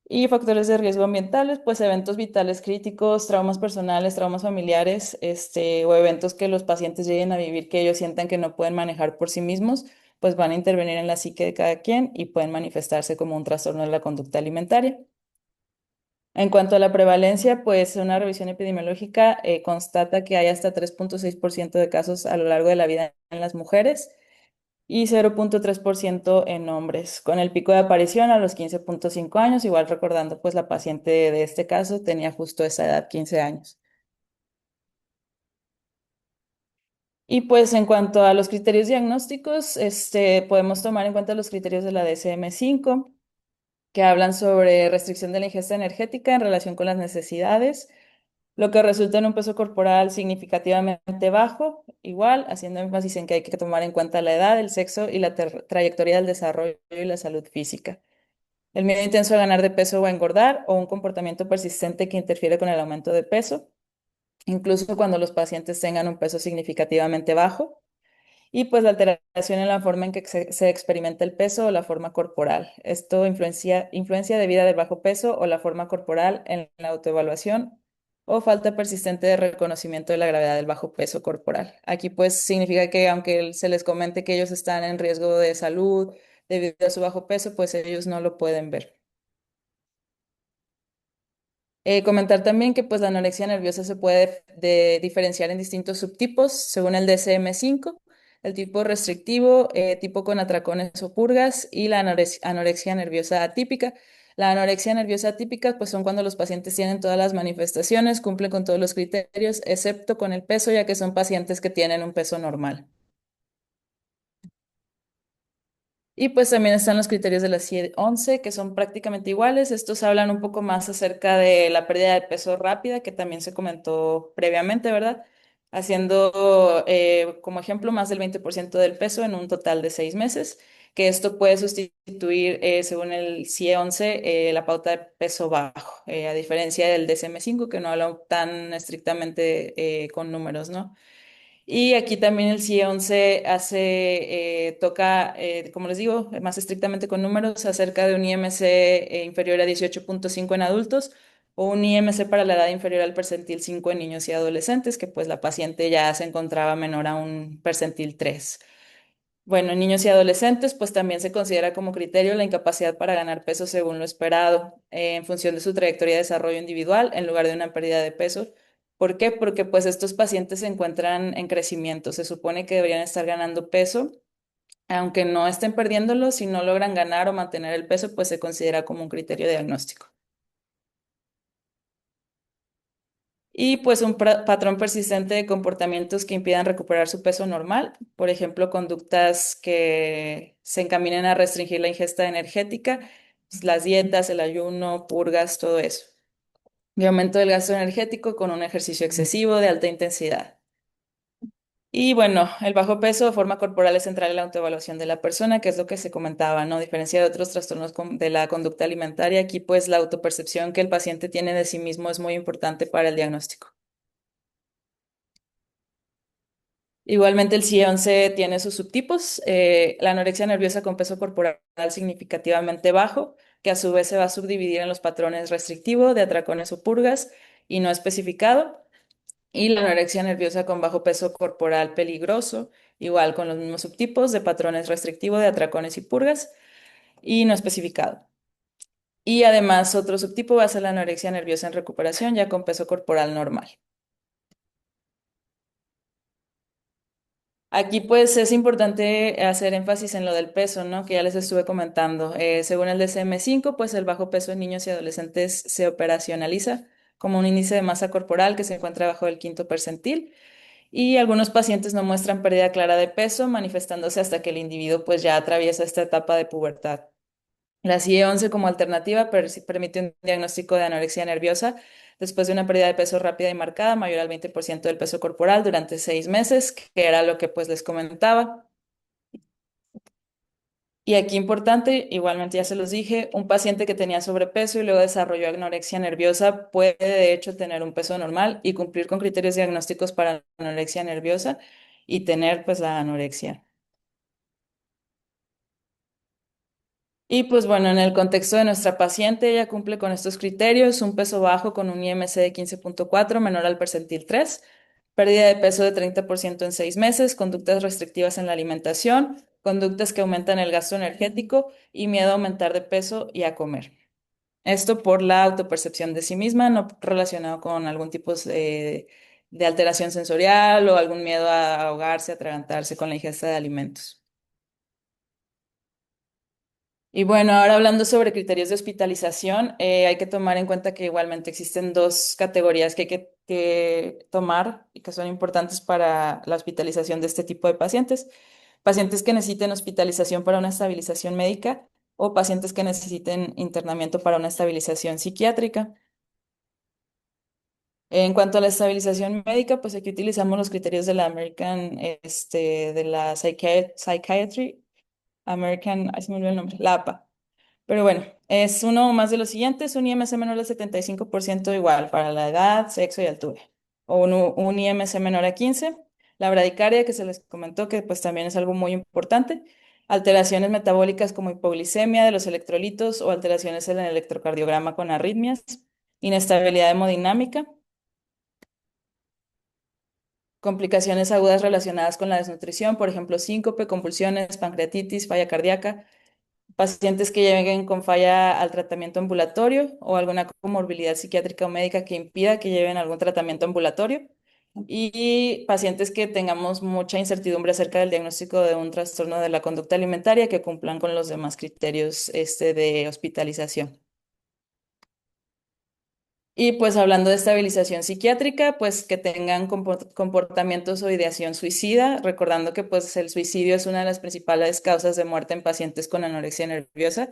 Y factores de riesgo ambientales, pues eventos vitales críticos, traumas personales, traumas familiares, o eventos que los pacientes lleguen a vivir que ellos sientan que no pueden manejar por sí mismos, pues van a intervenir en la psique de cada quien y pueden manifestarse como un trastorno de la conducta alimentaria. En cuanto a la prevalencia, pues una revisión epidemiológica constata que hay hasta 3,6% de casos a lo largo de la vida en las mujeres y 0,3% en hombres, con el pico de aparición a los 15,5 años, igual recordando pues la paciente de este caso tenía justo esa edad, 15 años. Y pues en cuanto a los criterios diagnósticos, podemos tomar en cuenta los criterios de la DSM-5 que hablan sobre restricción de la ingesta energética en relación con las necesidades, lo que resulta en un peso corporal significativamente bajo, igual haciendo énfasis en que hay que tomar en cuenta la edad, el sexo y la trayectoria del desarrollo y la salud física. El miedo intenso a ganar de peso o a engordar o un comportamiento persistente que interfiere con el aumento de peso, incluso cuando los pacientes tengan un peso significativamente bajo. Y pues la alteración en la forma en que se experimenta el peso o la forma corporal. Esto influencia debida del bajo peso o la forma corporal en la autoevaluación o falta persistente de reconocimiento de la gravedad del bajo peso corporal. Aquí pues significa que aunque se les comente que ellos están en riesgo de salud debido a su bajo peso, pues ellos no lo pueden ver. Comentar también que pues la anorexia nerviosa se puede diferenciar en distintos subtipos según el DSM-5, el tipo restrictivo, tipo con atracones o purgas y la anorexia nerviosa atípica. La anorexia nerviosa atípica pues son cuando los pacientes tienen todas las manifestaciones, cumplen con todos los criterios, excepto con el peso, ya que son pacientes que tienen un peso normal. Y pues también están los criterios de la CIE-11, que son prácticamente iguales. Estos hablan un poco más acerca de la pérdida de peso rápida, que también se comentó previamente, ¿verdad? Haciendo como ejemplo más del 20% del peso en un total de 6 meses, que esto puede sustituir, según el CIE-11, la pauta de peso bajo, a diferencia del DSM-5, que no habla tan estrictamente con números, ¿no? Y aquí también el CIE 11 toca, como les digo, más estrictamente con números, acerca de un IMC inferior a 18,5 en adultos o un IMC para la edad inferior al percentil 5 en niños y adolescentes, que pues la paciente ya se encontraba menor a un percentil 3. Bueno, en niños y adolescentes, pues también se considera como criterio la incapacidad para ganar peso según lo esperado, en función de su trayectoria de desarrollo individual, en lugar de una pérdida de peso. ¿Por qué? Porque pues estos pacientes se encuentran en crecimiento. Se supone que deberían estar ganando peso, aunque no estén perdiéndolo, si no logran ganar o mantener el peso, pues se considera como un criterio diagnóstico. Y pues un patrón persistente de comportamientos que impidan recuperar su peso normal, por ejemplo, conductas que se encaminen a restringir la ingesta energética, pues, las dietas, el ayuno, purgas, todo eso. Y aumento del gasto energético con un ejercicio excesivo de alta intensidad. Y bueno, el bajo peso o forma corporal es central en la autoevaluación de la persona, que es lo que se comentaba, ¿no? A diferencia de otros trastornos de la conducta alimentaria, aquí pues la autopercepción que el paciente tiene de sí mismo es muy importante para el diagnóstico. Igualmente el CIE-11 tiene sus subtipos, la anorexia nerviosa con peso corporal significativamente bajo, que a su vez se va a subdividir en los patrones restrictivo, de atracones o purgas y no especificado. y la anorexia nerviosa con bajo peso corporal peligroso, igual con los mismos subtipos de patrones restrictivos de atracones y purgas, y no especificado. Y además otro subtipo va a ser la anorexia nerviosa en recuperación, ya con peso corporal normal. Aquí pues es importante hacer énfasis en lo del peso, ¿no? Que ya les estuve comentando. Según el DSM-5, pues el bajo peso en niños y adolescentes se operacionaliza como un índice de masa corporal que se encuentra bajo el quinto percentil y algunos pacientes no muestran pérdida clara de peso, manifestándose hasta que el individuo pues ya atraviesa esta etapa de pubertad. La CIE-11 como alternativa permite un diagnóstico de anorexia nerviosa después de una pérdida de peso rápida y marcada, mayor al 20% del peso corporal durante 6 meses, que era lo que pues les comentaba. Y aquí importante, igualmente ya se los dije, un paciente que tenía sobrepeso y luego desarrolló anorexia nerviosa puede de hecho tener un peso normal y cumplir con criterios diagnósticos para anorexia nerviosa y tener pues la anorexia. Y pues bueno, en el contexto de nuestra paciente, ella cumple con estos criterios, un peso bajo con un IMC de 15,4 menor al percentil 3, pérdida de peso de 30% en 6 meses, conductas restrictivas en la alimentación, conductas que aumentan el gasto energético y miedo a aumentar de peso y a comer. Esto por la autopercepción de sí misma, no relacionado con algún tipo de alteración sensorial o algún miedo a ahogarse, atragantarse con la ingesta de alimentos. Y bueno, ahora hablando sobre criterios de hospitalización, hay que tomar en cuenta que igualmente existen dos categorías que hay que tomar y que son importantes para la hospitalización de este tipo de pacientes. Pacientes que necesiten hospitalización para una estabilización médica o pacientes que necesiten internamiento para una estabilización psiquiátrica. En cuanto a la estabilización médica, pues aquí utilizamos los criterios de la de la Psychiatry, American, ay, se me olvidó el nombre, la APA. Pero bueno, es uno más de los siguientes, un IMC menor del 75% igual para la edad, sexo y altura. O un IMC menor a 15. La bradicardia, que se les comentó que pues también es algo muy importante. Alteraciones metabólicas como hipoglicemia de los electrolitos o alteraciones en el electrocardiograma con arritmias. Inestabilidad hemodinámica. Complicaciones agudas relacionadas con la desnutrición, por ejemplo, síncope, convulsiones, pancreatitis, falla cardíaca, pacientes que lleguen con falla al tratamiento ambulatorio o alguna comorbilidad psiquiátrica o médica que impida que lleven algún tratamiento ambulatorio y pacientes que tengamos mucha incertidumbre acerca del diagnóstico de un trastorno de la conducta alimentaria que cumplan con los demás criterios de hospitalización. Y pues hablando de estabilización psiquiátrica, pues que tengan comportamientos o ideación suicida, recordando que pues el suicidio es una de las principales causas de muerte en pacientes con anorexia nerviosa,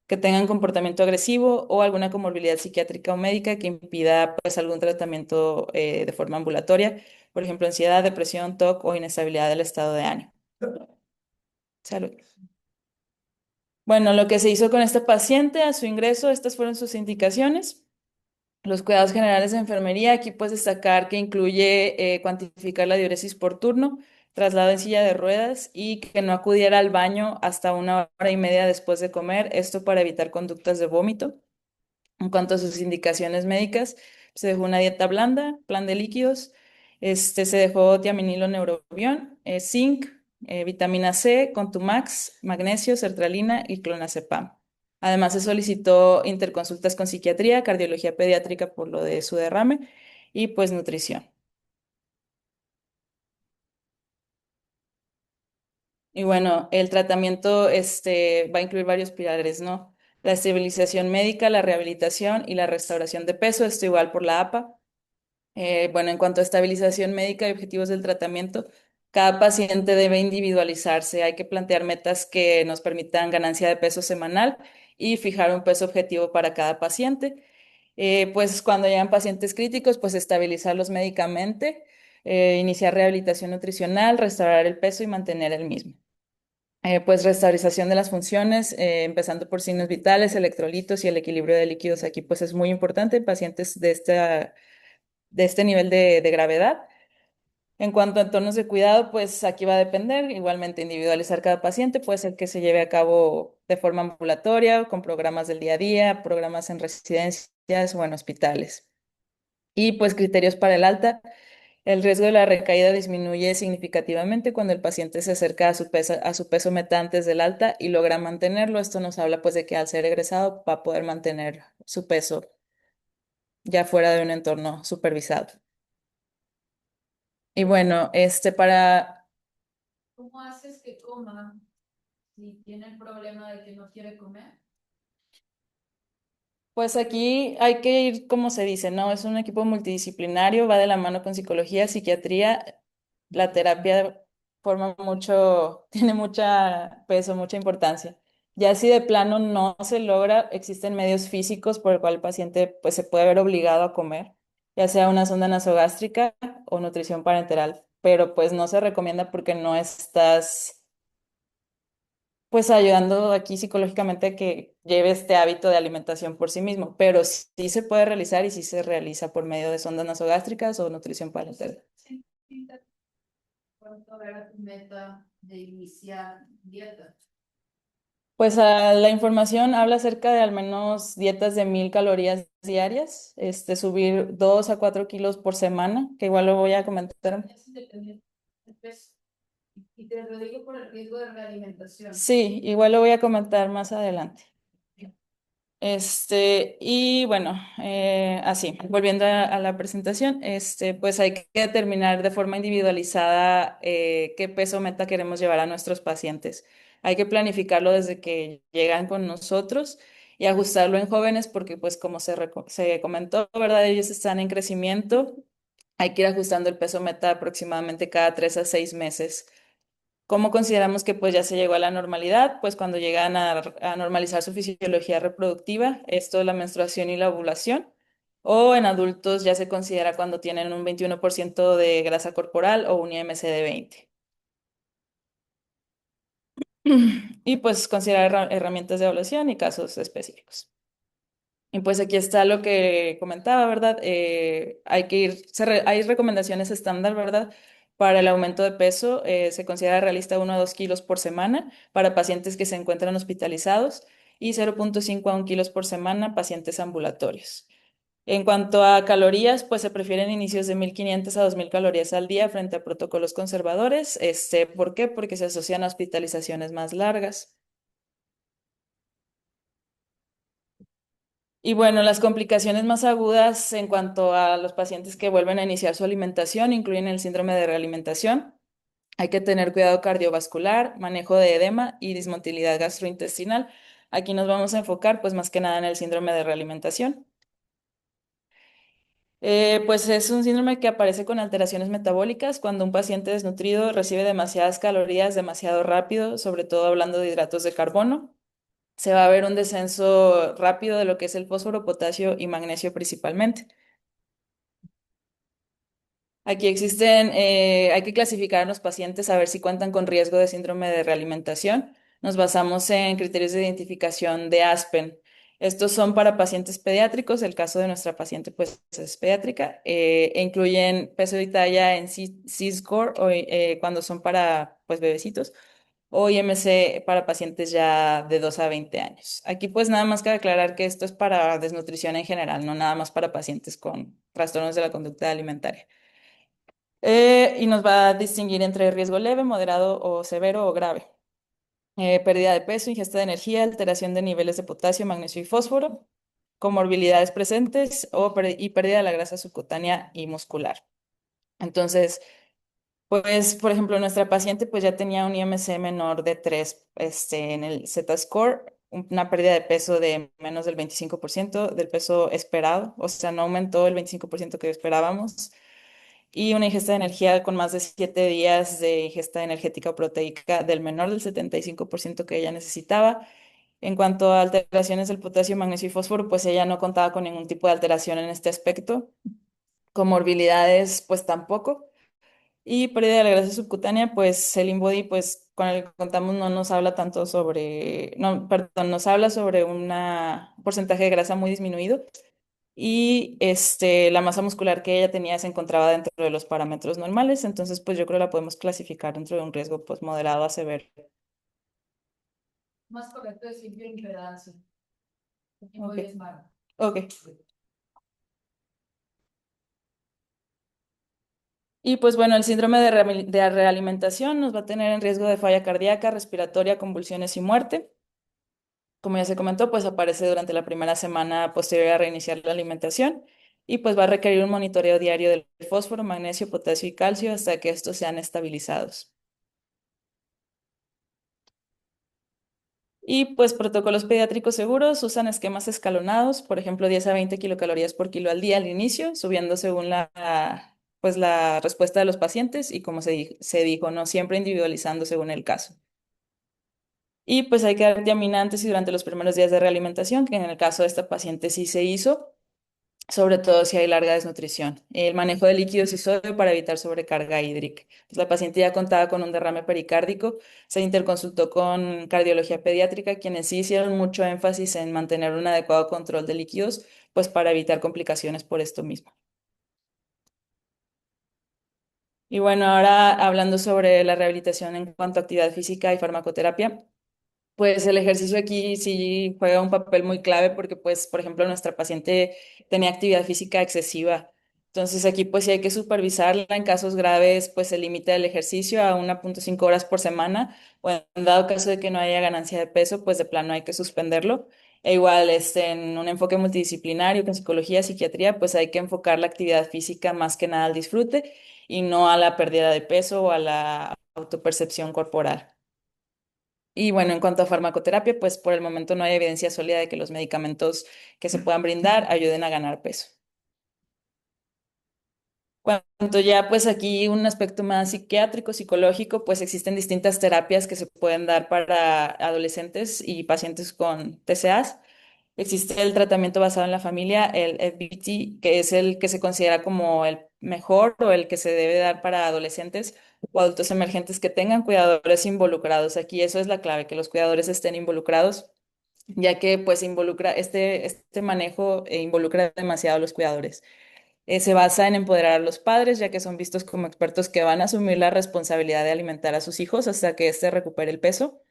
que tengan comportamiento agresivo o alguna comorbilidad psiquiátrica o médica que impida pues algún tratamiento de forma ambulatoria, por ejemplo, ansiedad, depresión, TOC o inestabilidad del estado de ánimo. Salud. Bueno, lo que se hizo con esta paciente a su ingreso, estas fueron sus indicaciones. Los cuidados generales de enfermería, aquí puedes destacar que incluye cuantificar la diuresis por turno, traslado en silla de ruedas y que no acudiera al baño hasta 1 hora y media después de comer, esto para evitar conductas de vómito. En cuanto a sus indicaciones médicas, se dejó una dieta blanda, plan de líquidos, se dejó tiaminilo neurobión, zinc, vitamina C, Contumax, magnesio, sertralina y clonazepam. Además, se solicitó interconsultas con psiquiatría, cardiología pediátrica por lo de su derrame y pues nutrición. Y bueno, el tratamiento va a incluir varios pilares, ¿no? La estabilización médica, la rehabilitación y la restauración de peso, esto igual por la APA. Bueno, en cuanto a estabilización médica y objetivos del tratamiento, cada paciente debe individualizarse. Hay que plantear metas que nos permitan ganancia de peso semanal y fijar un peso objetivo para cada paciente. Pues cuando llegan pacientes críticos, pues estabilizarlos médicamente, iniciar rehabilitación nutricional, restaurar el peso y mantener el mismo. Pues restaurización de las funciones, empezando por signos vitales, electrolitos y el equilibrio de líquidos aquí, pues es muy importante en pacientes de este nivel de gravedad. En cuanto a entornos de cuidado, pues aquí va a depender, igualmente individualizar cada paciente, puede ser que se lleve a cabo de forma ambulatoria, con programas del día a día, programas en residencias o en hospitales. Y pues criterios para el alta. El riesgo de la recaída disminuye significativamente cuando el paciente se acerca a su peso meta antes del alta y logra mantenerlo. Esto nos habla pues de que al ser egresado va a poder mantener su peso ya fuera de un entorno supervisado. Y bueno, ¿Cómo haces que coma si tiene el problema de que no quiere comer? pues aquí hay que ir, como se dice, ¿no? Es un equipo multidisciplinario, va de la mano con psicología, psiquiatría. La terapia forma mucho, tiene mucha peso, mucha importancia. Ya si de plano no se logra, existen medios físicos por el cual el paciente pues, se puede ver obligado a comer, ya sea una sonda nasogástrica o nutrición parenteral, pero pues no se recomienda porque no estás pues ayudando aquí psicológicamente a que lleve este hábito de alimentación por sí mismo, pero sí se puede realizar y sí se realiza por medio de sondas nasogástricas o nutrición parenteral. Sí, sí, ¿cuánto era tu meta de iniciar dieta? Pues la información habla acerca de al menos dietas de 1000 calorías diarias, subir 2 a 4 kilos por semana, que igual lo voy a comentar. Es independiente del peso. Y te lo digo por el riesgo de realimentación. Sí, igual lo voy a comentar más adelante. Y bueno, así, volviendo a la presentación, pues hay que determinar de forma individualizada qué peso meta queremos llevar a nuestros pacientes. Hay que planificarlo desde que llegan con nosotros y ajustarlo en jóvenes porque, pues, como se comentó, ¿verdad? Ellos están en crecimiento. Hay que ir ajustando el peso meta aproximadamente cada 3 a 6 meses. ¿Cómo consideramos que pues ya se llegó a la normalidad? Pues cuando llegan a normalizar su fisiología reproductiva, esto es la menstruación y la ovulación, o en adultos ya se considera cuando tienen un 21% de grasa corporal o un IMC de 20. Y pues considerar herramientas de evaluación y casos específicos. Y pues aquí está lo que comentaba, ¿verdad? Hay que ir, hay recomendaciones estándar, ¿verdad? Para el aumento de peso, se considera realista 1 a 2 kilos por semana para pacientes que se encuentran hospitalizados y 0,5 a 1 kilos por semana pacientes ambulatorios. En cuanto a calorías, pues se prefieren inicios de 1500 a 2000 calorías al día frente a protocolos conservadores. ¿Por qué? Porque se asocian a hospitalizaciones más largas. Y bueno, las complicaciones más agudas en cuanto a los pacientes que vuelven a iniciar su alimentación incluyen el síndrome de realimentación. Hay que tener cuidado cardiovascular, manejo de edema y dismotilidad gastrointestinal. Aquí nos vamos a enfocar pues más que nada en el síndrome de realimentación. Pues es un síndrome que aparece con alteraciones metabólicas cuando un paciente desnutrido recibe demasiadas calorías demasiado rápido, sobre todo hablando de hidratos de carbono. Se va a ver un descenso rápido de lo que es el fósforo, potasio y magnesio principalmente. Aquí existen, hay que clasificar a los pacientes a ver si cuentan con riesgo de síndrome de realimentación. Nos basamos en criterios de identificación de Aspen. Estos son para pacientes pediátricos, el caso de nuestra paciente pues es pediátrica, e incluyen peso y talla en C-score o, cuando son para pues bebecitos o IMC para pacientes ya de 2 a 20 años. Aquí pues nada más cabe aclarar que esto es para desnutrición en general, no nada más para pacientes con trastornos de la conducta alimentaria. Y nos va a distinguir entre riesgo leve, moderado o severo o grave. Pérdida de peso, ingesta de energía, alteración de niveles de potasio, magnesio y fósforo, comorbilidades presentes y pérdida de la grasa subcutánea y muscular. Entonces, pues, por ejemplo, nuestra paciente pues ya tenía un IMC menor de 3 en el Z-score, una pérdida de peso de menos del 25% del peso esperado, o sea, no aumentó el 25% que esperábamos y una ingesta de energía con más de 7 días de ingesta energética o proteica del menor del 75% que ella necesitaba. En cuanto a alteraciones del potasio, magnesio y fósforo, pues ella no contaba con ningún tipo de alteración en este aspecto. Comorbilidades, pues tampoco. Y pérdida de la grasa subcutánea, pues el InBody, pues con el que contamos no nos habla tanto sobre, no, perdón, nos habla sobre un porcentaje de grasa muy disminuido y la masa muscular que ella tenía se encontraba dentro de los parámetros normales, entonces pues yo creo que la podemos clasificar dentro de un riesgo pues moderado a severo. Más correcto decir bioimpedancia. Y Ok, voy es malo. ok. Y pues bueno, el síndrome de realimentación nos va a tener en riesgo de falla cardíaca, respiratoria, convulsiones y muerte. Como ya se comentó, pues aparece durante la primera semana posterior a reiniciar la alimentación y pues va a requerir un monitoreo diario del fósforo, magnesio, potasio y calcio hasta que estos sean estabilizados. Y pues protocolos pediátricos seguros usan esquemas escalonados, por ejemplo, 10 a 20 kilocalorías por kilo al día al inicio, subiendo según pues la respuesta de los pacientes y como se dijo, no siempre individualizando según el caso. Y pues hay que dar antes y durante los primeros días de realimentación, que en el caso de esta paciente sí se hizo, sobre todo si hay larga desnutrición. El manejo de líquidos y sodio para evitar sobrecarga hídrica. Pues la paciente ya contaba con un derrame pericárdico, se interconsultó con cardiología pediátrica, quienes sí hicieron mucho énfasis en mantener un adecuado control de líquidos, pues para evitar complicaciones por esto mismo. Y bueno, ahora hablando sobre la rehabilitación en cuanto a actividad física y farmacoterapia. Pues el ejercicio aquí sí juega un papel muy clave porque, pues, por ejemplo, nuestra paciente tenía actividad física excesiva. Entonces aquí pues sí hay que supervisarla en casos graves, pues se limita el ejercicio a 1,5 horas por semana o en dado caso de que no haya ganancia de peso, pues de plano hay que suspenderlo. E igual, en un enfoque multidisciplinario, con psicología, psiquiatría, pues hay que enfocar la actividad física más que nada al disfrute y no a la pérdida de peso o a la autopercepción corporal. Y bueno, en cuanto a farmacoterapia, pues por el momento no hay evidencia sólida de que los medicamentos que se puedan brindar ayuden a ganar peso. Cuanto ya pues aquí un aspecto más psiquiátrico, psicológico, pues existen distintas terapias que se pueden dar para adolescentes y pacientes con TCAs. Existe el tratamiento basado en la familia, el FBT, que es el que se considera como el mejor o el que se debe dar para adolescentes o adultos emergentes que tengan cuidadores involucrados. Aquí eso es la clave, que los cuidadores estén involucrados, ya que pues involucra este manejo involucra demasiado a los cuidadores. Se basa en empoderar a los padres, ya que son vistos como expertos que van a asumir la responsabilidad de alimentar a sus hijos hasta que éste recupere el peso.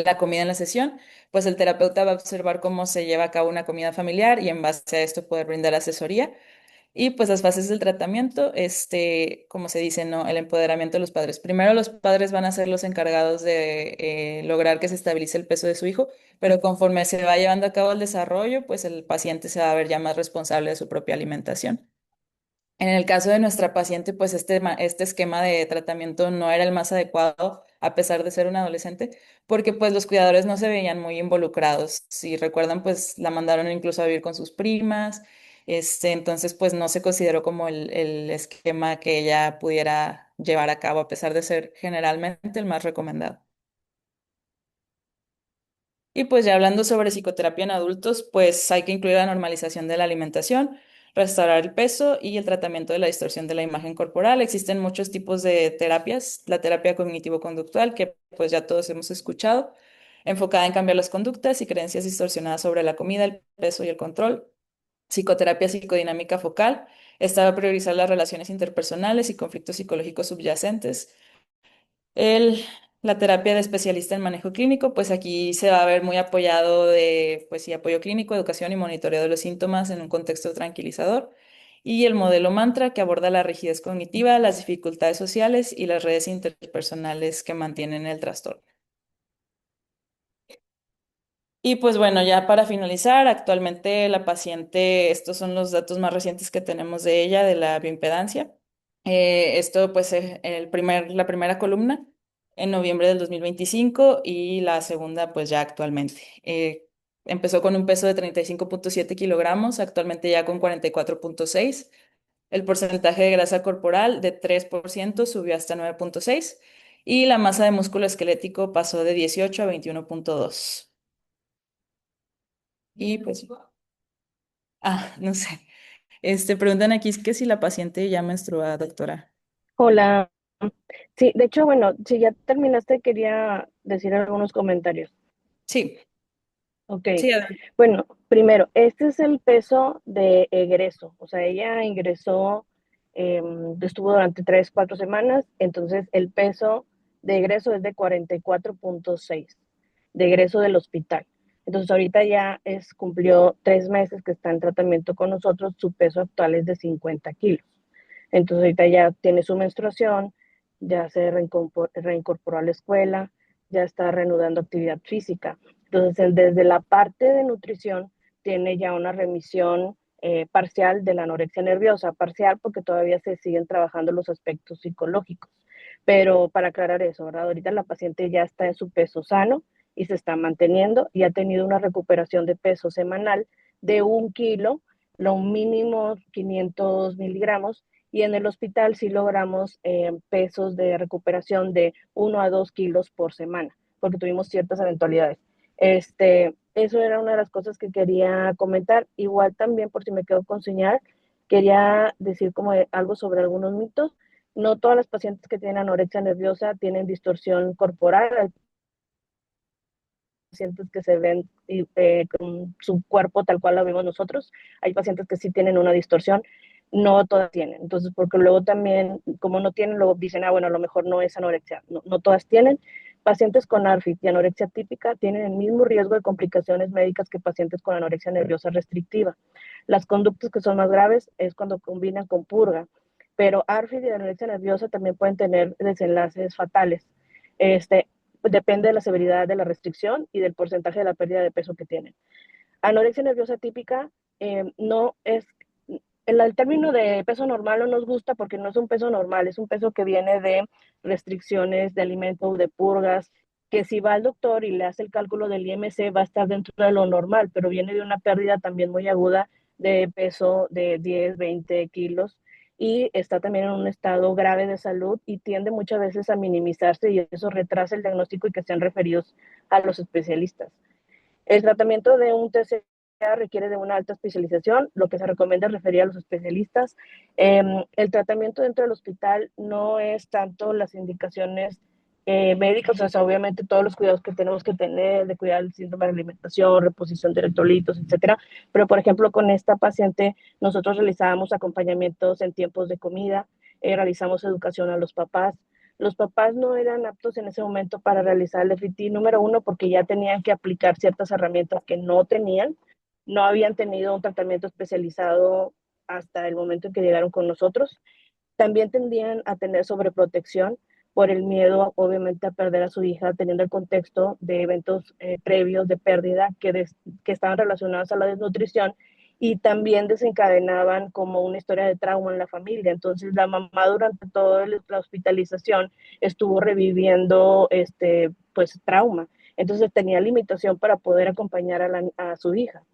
La comida en la sesión, pues el terapeuta va a observar cómo se lleva a cabo una comida familiar y en base a esto poder brindar asesoría. Y pues las fases del tratamiento, como se dice, ¿no? El empoderamiento de los padres. Primero los padres van a ser los encargados de lograr que se estabilice el peso de su hijo, pero conforme se va llevando a cabo el desarrollo, pues el paciente se va a ver ya más responsable de su propia alimentación. En el caso de nuestra paciente, pues este esquema de tratamiento no era el más adecuado, a pesar de ser un adolescente, porque pues los cuidadores no se veían muy involucrados. Si recuerdan, pues la mandaron incluso a vivir con sus primas, entonces pues no se consideró como el esquema que ella pudiera llevar a cabo, a pesar de ser generalmente el más recomendado. Y pues ya hablando sobre psicoterapia en adultos, pues hay que incluir la normalización de la alimentación, restaurar el peso y el tratamiento de la distorsión de la imagen corporal. Existen muchos tipos de terapias, la terapia cognitivo-conductual, que pues ya todos hemos escuchado, enfocada en cambiar las conductas y creencias distorsionadas sobre la comida, el peso y el control. Psicoterapia psicodinámica focal, esta va a priorizar las relaciones interpersonales y conflictos psicológicos subyacentes. El, la terapia de especialista en manejo clínico, pues aquí se va a ver muy apoyado de, pues sí, apoyo clínico, educación y monitoreo de los síntomas en un contexto tranquilizador. Y el modelo mantra que aborda la rigidez cognitiva, las dificultades sociales y las redes interpersonales que mantienen el trastorno. Y pues bueno, ya para finalizar, actualmente la paciente, estos son los datos más recientes que tenemos de ella, de la bioimpedancia. Esto pues es la primera columna en noviembre del 2025 y la segunda pues ya actualmente. Empezó con un peso de 35,7 kilogramos, actualmente ya con 44,6. El porcentaje de grasa corporal de 3% subió hasta 9,6 y la masa de músculo esquelético pasó de 18 a 21,2. Y pues, no sé. Preguntan aquí es que si la paciente ya menstrua, doctora. Hola. Sí, de hecho, bueno, si ya terminaste, quería decir algunos comentarios. Sí, Ok, sí, adelante. bueno, primero, este es el peso de egreso, o sea, ella ingresó, estuvo durante 3, 4 semanas, entonces el peso de egreso es de 44,6 de egreso del hospital. Entonces ahorita ya cumplió 3 meses que está en tratamiento con nosotros, su peso actual es de 50 kilos. Entonces ahorita ya tiene su menstruación, ya se reincorporó a la escuela, ya está reanudando actividad física. Entonces él desde la parte de nutrición tiene ya una remisión parcial de la anorexia nerviosa, parcial porque todavía se siguen trabajando los aspectos psicológicos. Pero para aclarar eso, ¿verdad? Ahorita la paciente ya está en su peso sano y se está manteniendo y ha tenido una recuperación de peso semanal de 1 kilo, lo mínimo 500 miligramos, y en el hospital sí logramos pesos de recuperación de 1 a 2 kilos por semana, porque tuvimos ciertas eventualidades. Eso era una de las cosas que quería comentar. Igual también, por si me quedo con señal, quería decir como algo sobre algunos mitos. No todas las pacientes que tienen anorexia nerviosa tienen distorsión corporal. Hay pacientes que se ven con su cuerpo tal cual lo vemos nosotros. Hay pacientes que sí tienen una distorsión, no todas tienen. Entonces, porque luego también, como no tienen, luego dicen, ah, bueno, a lo mejor no es anorexia. No, no todas tienen. Pacientes con ARFID y anorexia típica tienen el mismo riesgo de complicaciones médicas que pacientes con anorexia nerviosa restrictiva. Las conductas que son más graves es cuando combinan con purga, pero ARFID y anorexia nerviosa también pueden tener desenlaces fatales. Depende de la severidad de la restricción y del porcentaje de la pérdida de peso que tienen. Anorexia nerviosa típica no es, el término de peso normal no nos gusta porque no es un peso normal, es un peso que viene de restricciones de alimentos, de purgas, que si va al doctor y le hace el cálculo del IMC va a estar dentro de lo normal, pero viene de una pérdida también muy aguda de peso de 10, 20 kilos y está también en un estado grave de salud y tiende muchas veces a minimizarse y eso retrasa el diagnóstico y que sean referidos a los especialistas. El tratamiento de un TCA requiere de una alta especialización, lo que se recomienda es referir a los especialistas. El tratamiento dentro del hospital no es tanto las indicaciones médicas, o sea, obviamente todos los cuidados que tenemos que tener, de cuidar el síndrome de alimentación, reposición de electrolitos, etcétera. Pero, por ejemplo, con esta paciente, nosotros realizábamos acompañamientos en tiempos de comida, realizamos educación a los papás no eran aptos en ese momento para realizar el FIT, número uno, porque ya tenían que aplicar ciertas herramientas que no tenían, no habían tenido un tratamiento especializado hasta el momento en que llegaron con nosotros. También tendían a tener sobreprotección por el miedo, obviamente, a perder a su hija, teniendo el contexto de eventos previos de pérdida que estaban relacionados a la desnutrición y también desencadenaban como una historia de trauma en la familia. Entonces, la mamá durante toda la hospitalización estuvo reviviendo pues trauma. Entonces, tenía limitación para poder acompañar a su hija.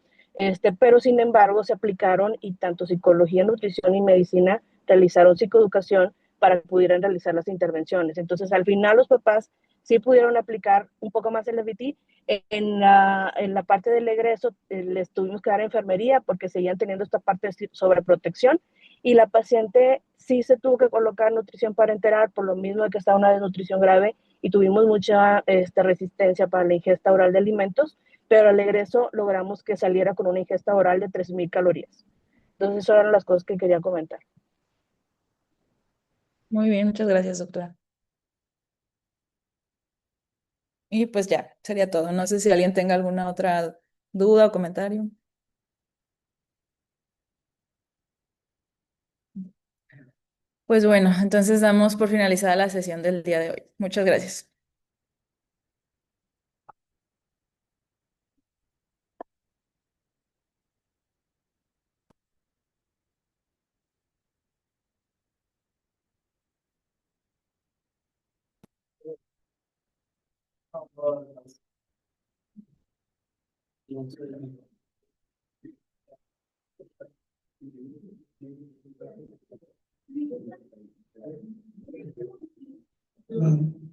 Pero sin embargo se aplicaron y tanto psicología, nutrición y medicina realizaron psicoeducación para que pudieran realizar las intervenciones. Entonces, al final los papás sí pudieron aplicar un poco más el FBT. En la parte del egreso les tuvimos que dar enfermería porque seguían teniendo esta parte de sobreprotección y la paciente sí se tuvo que colocar nutrición parenteral por lo mismo de que estaba una desnutrición grave y tuvimos mucha resistencia para la ingesta oral de alimentos, pero al egreso logramos que saliera con una ingesta oral de 3,000 calorías. Entonces, esas eran las cosas que quería comentar. Muy bien, muchas gracias, doctora. Y pues ya, sería todo. No sé si alguien tenga alguna otra duda o comentario. Pues bueno, entonces damos por finalizada la sesión del día de hoy. Muchas gracias. Mm.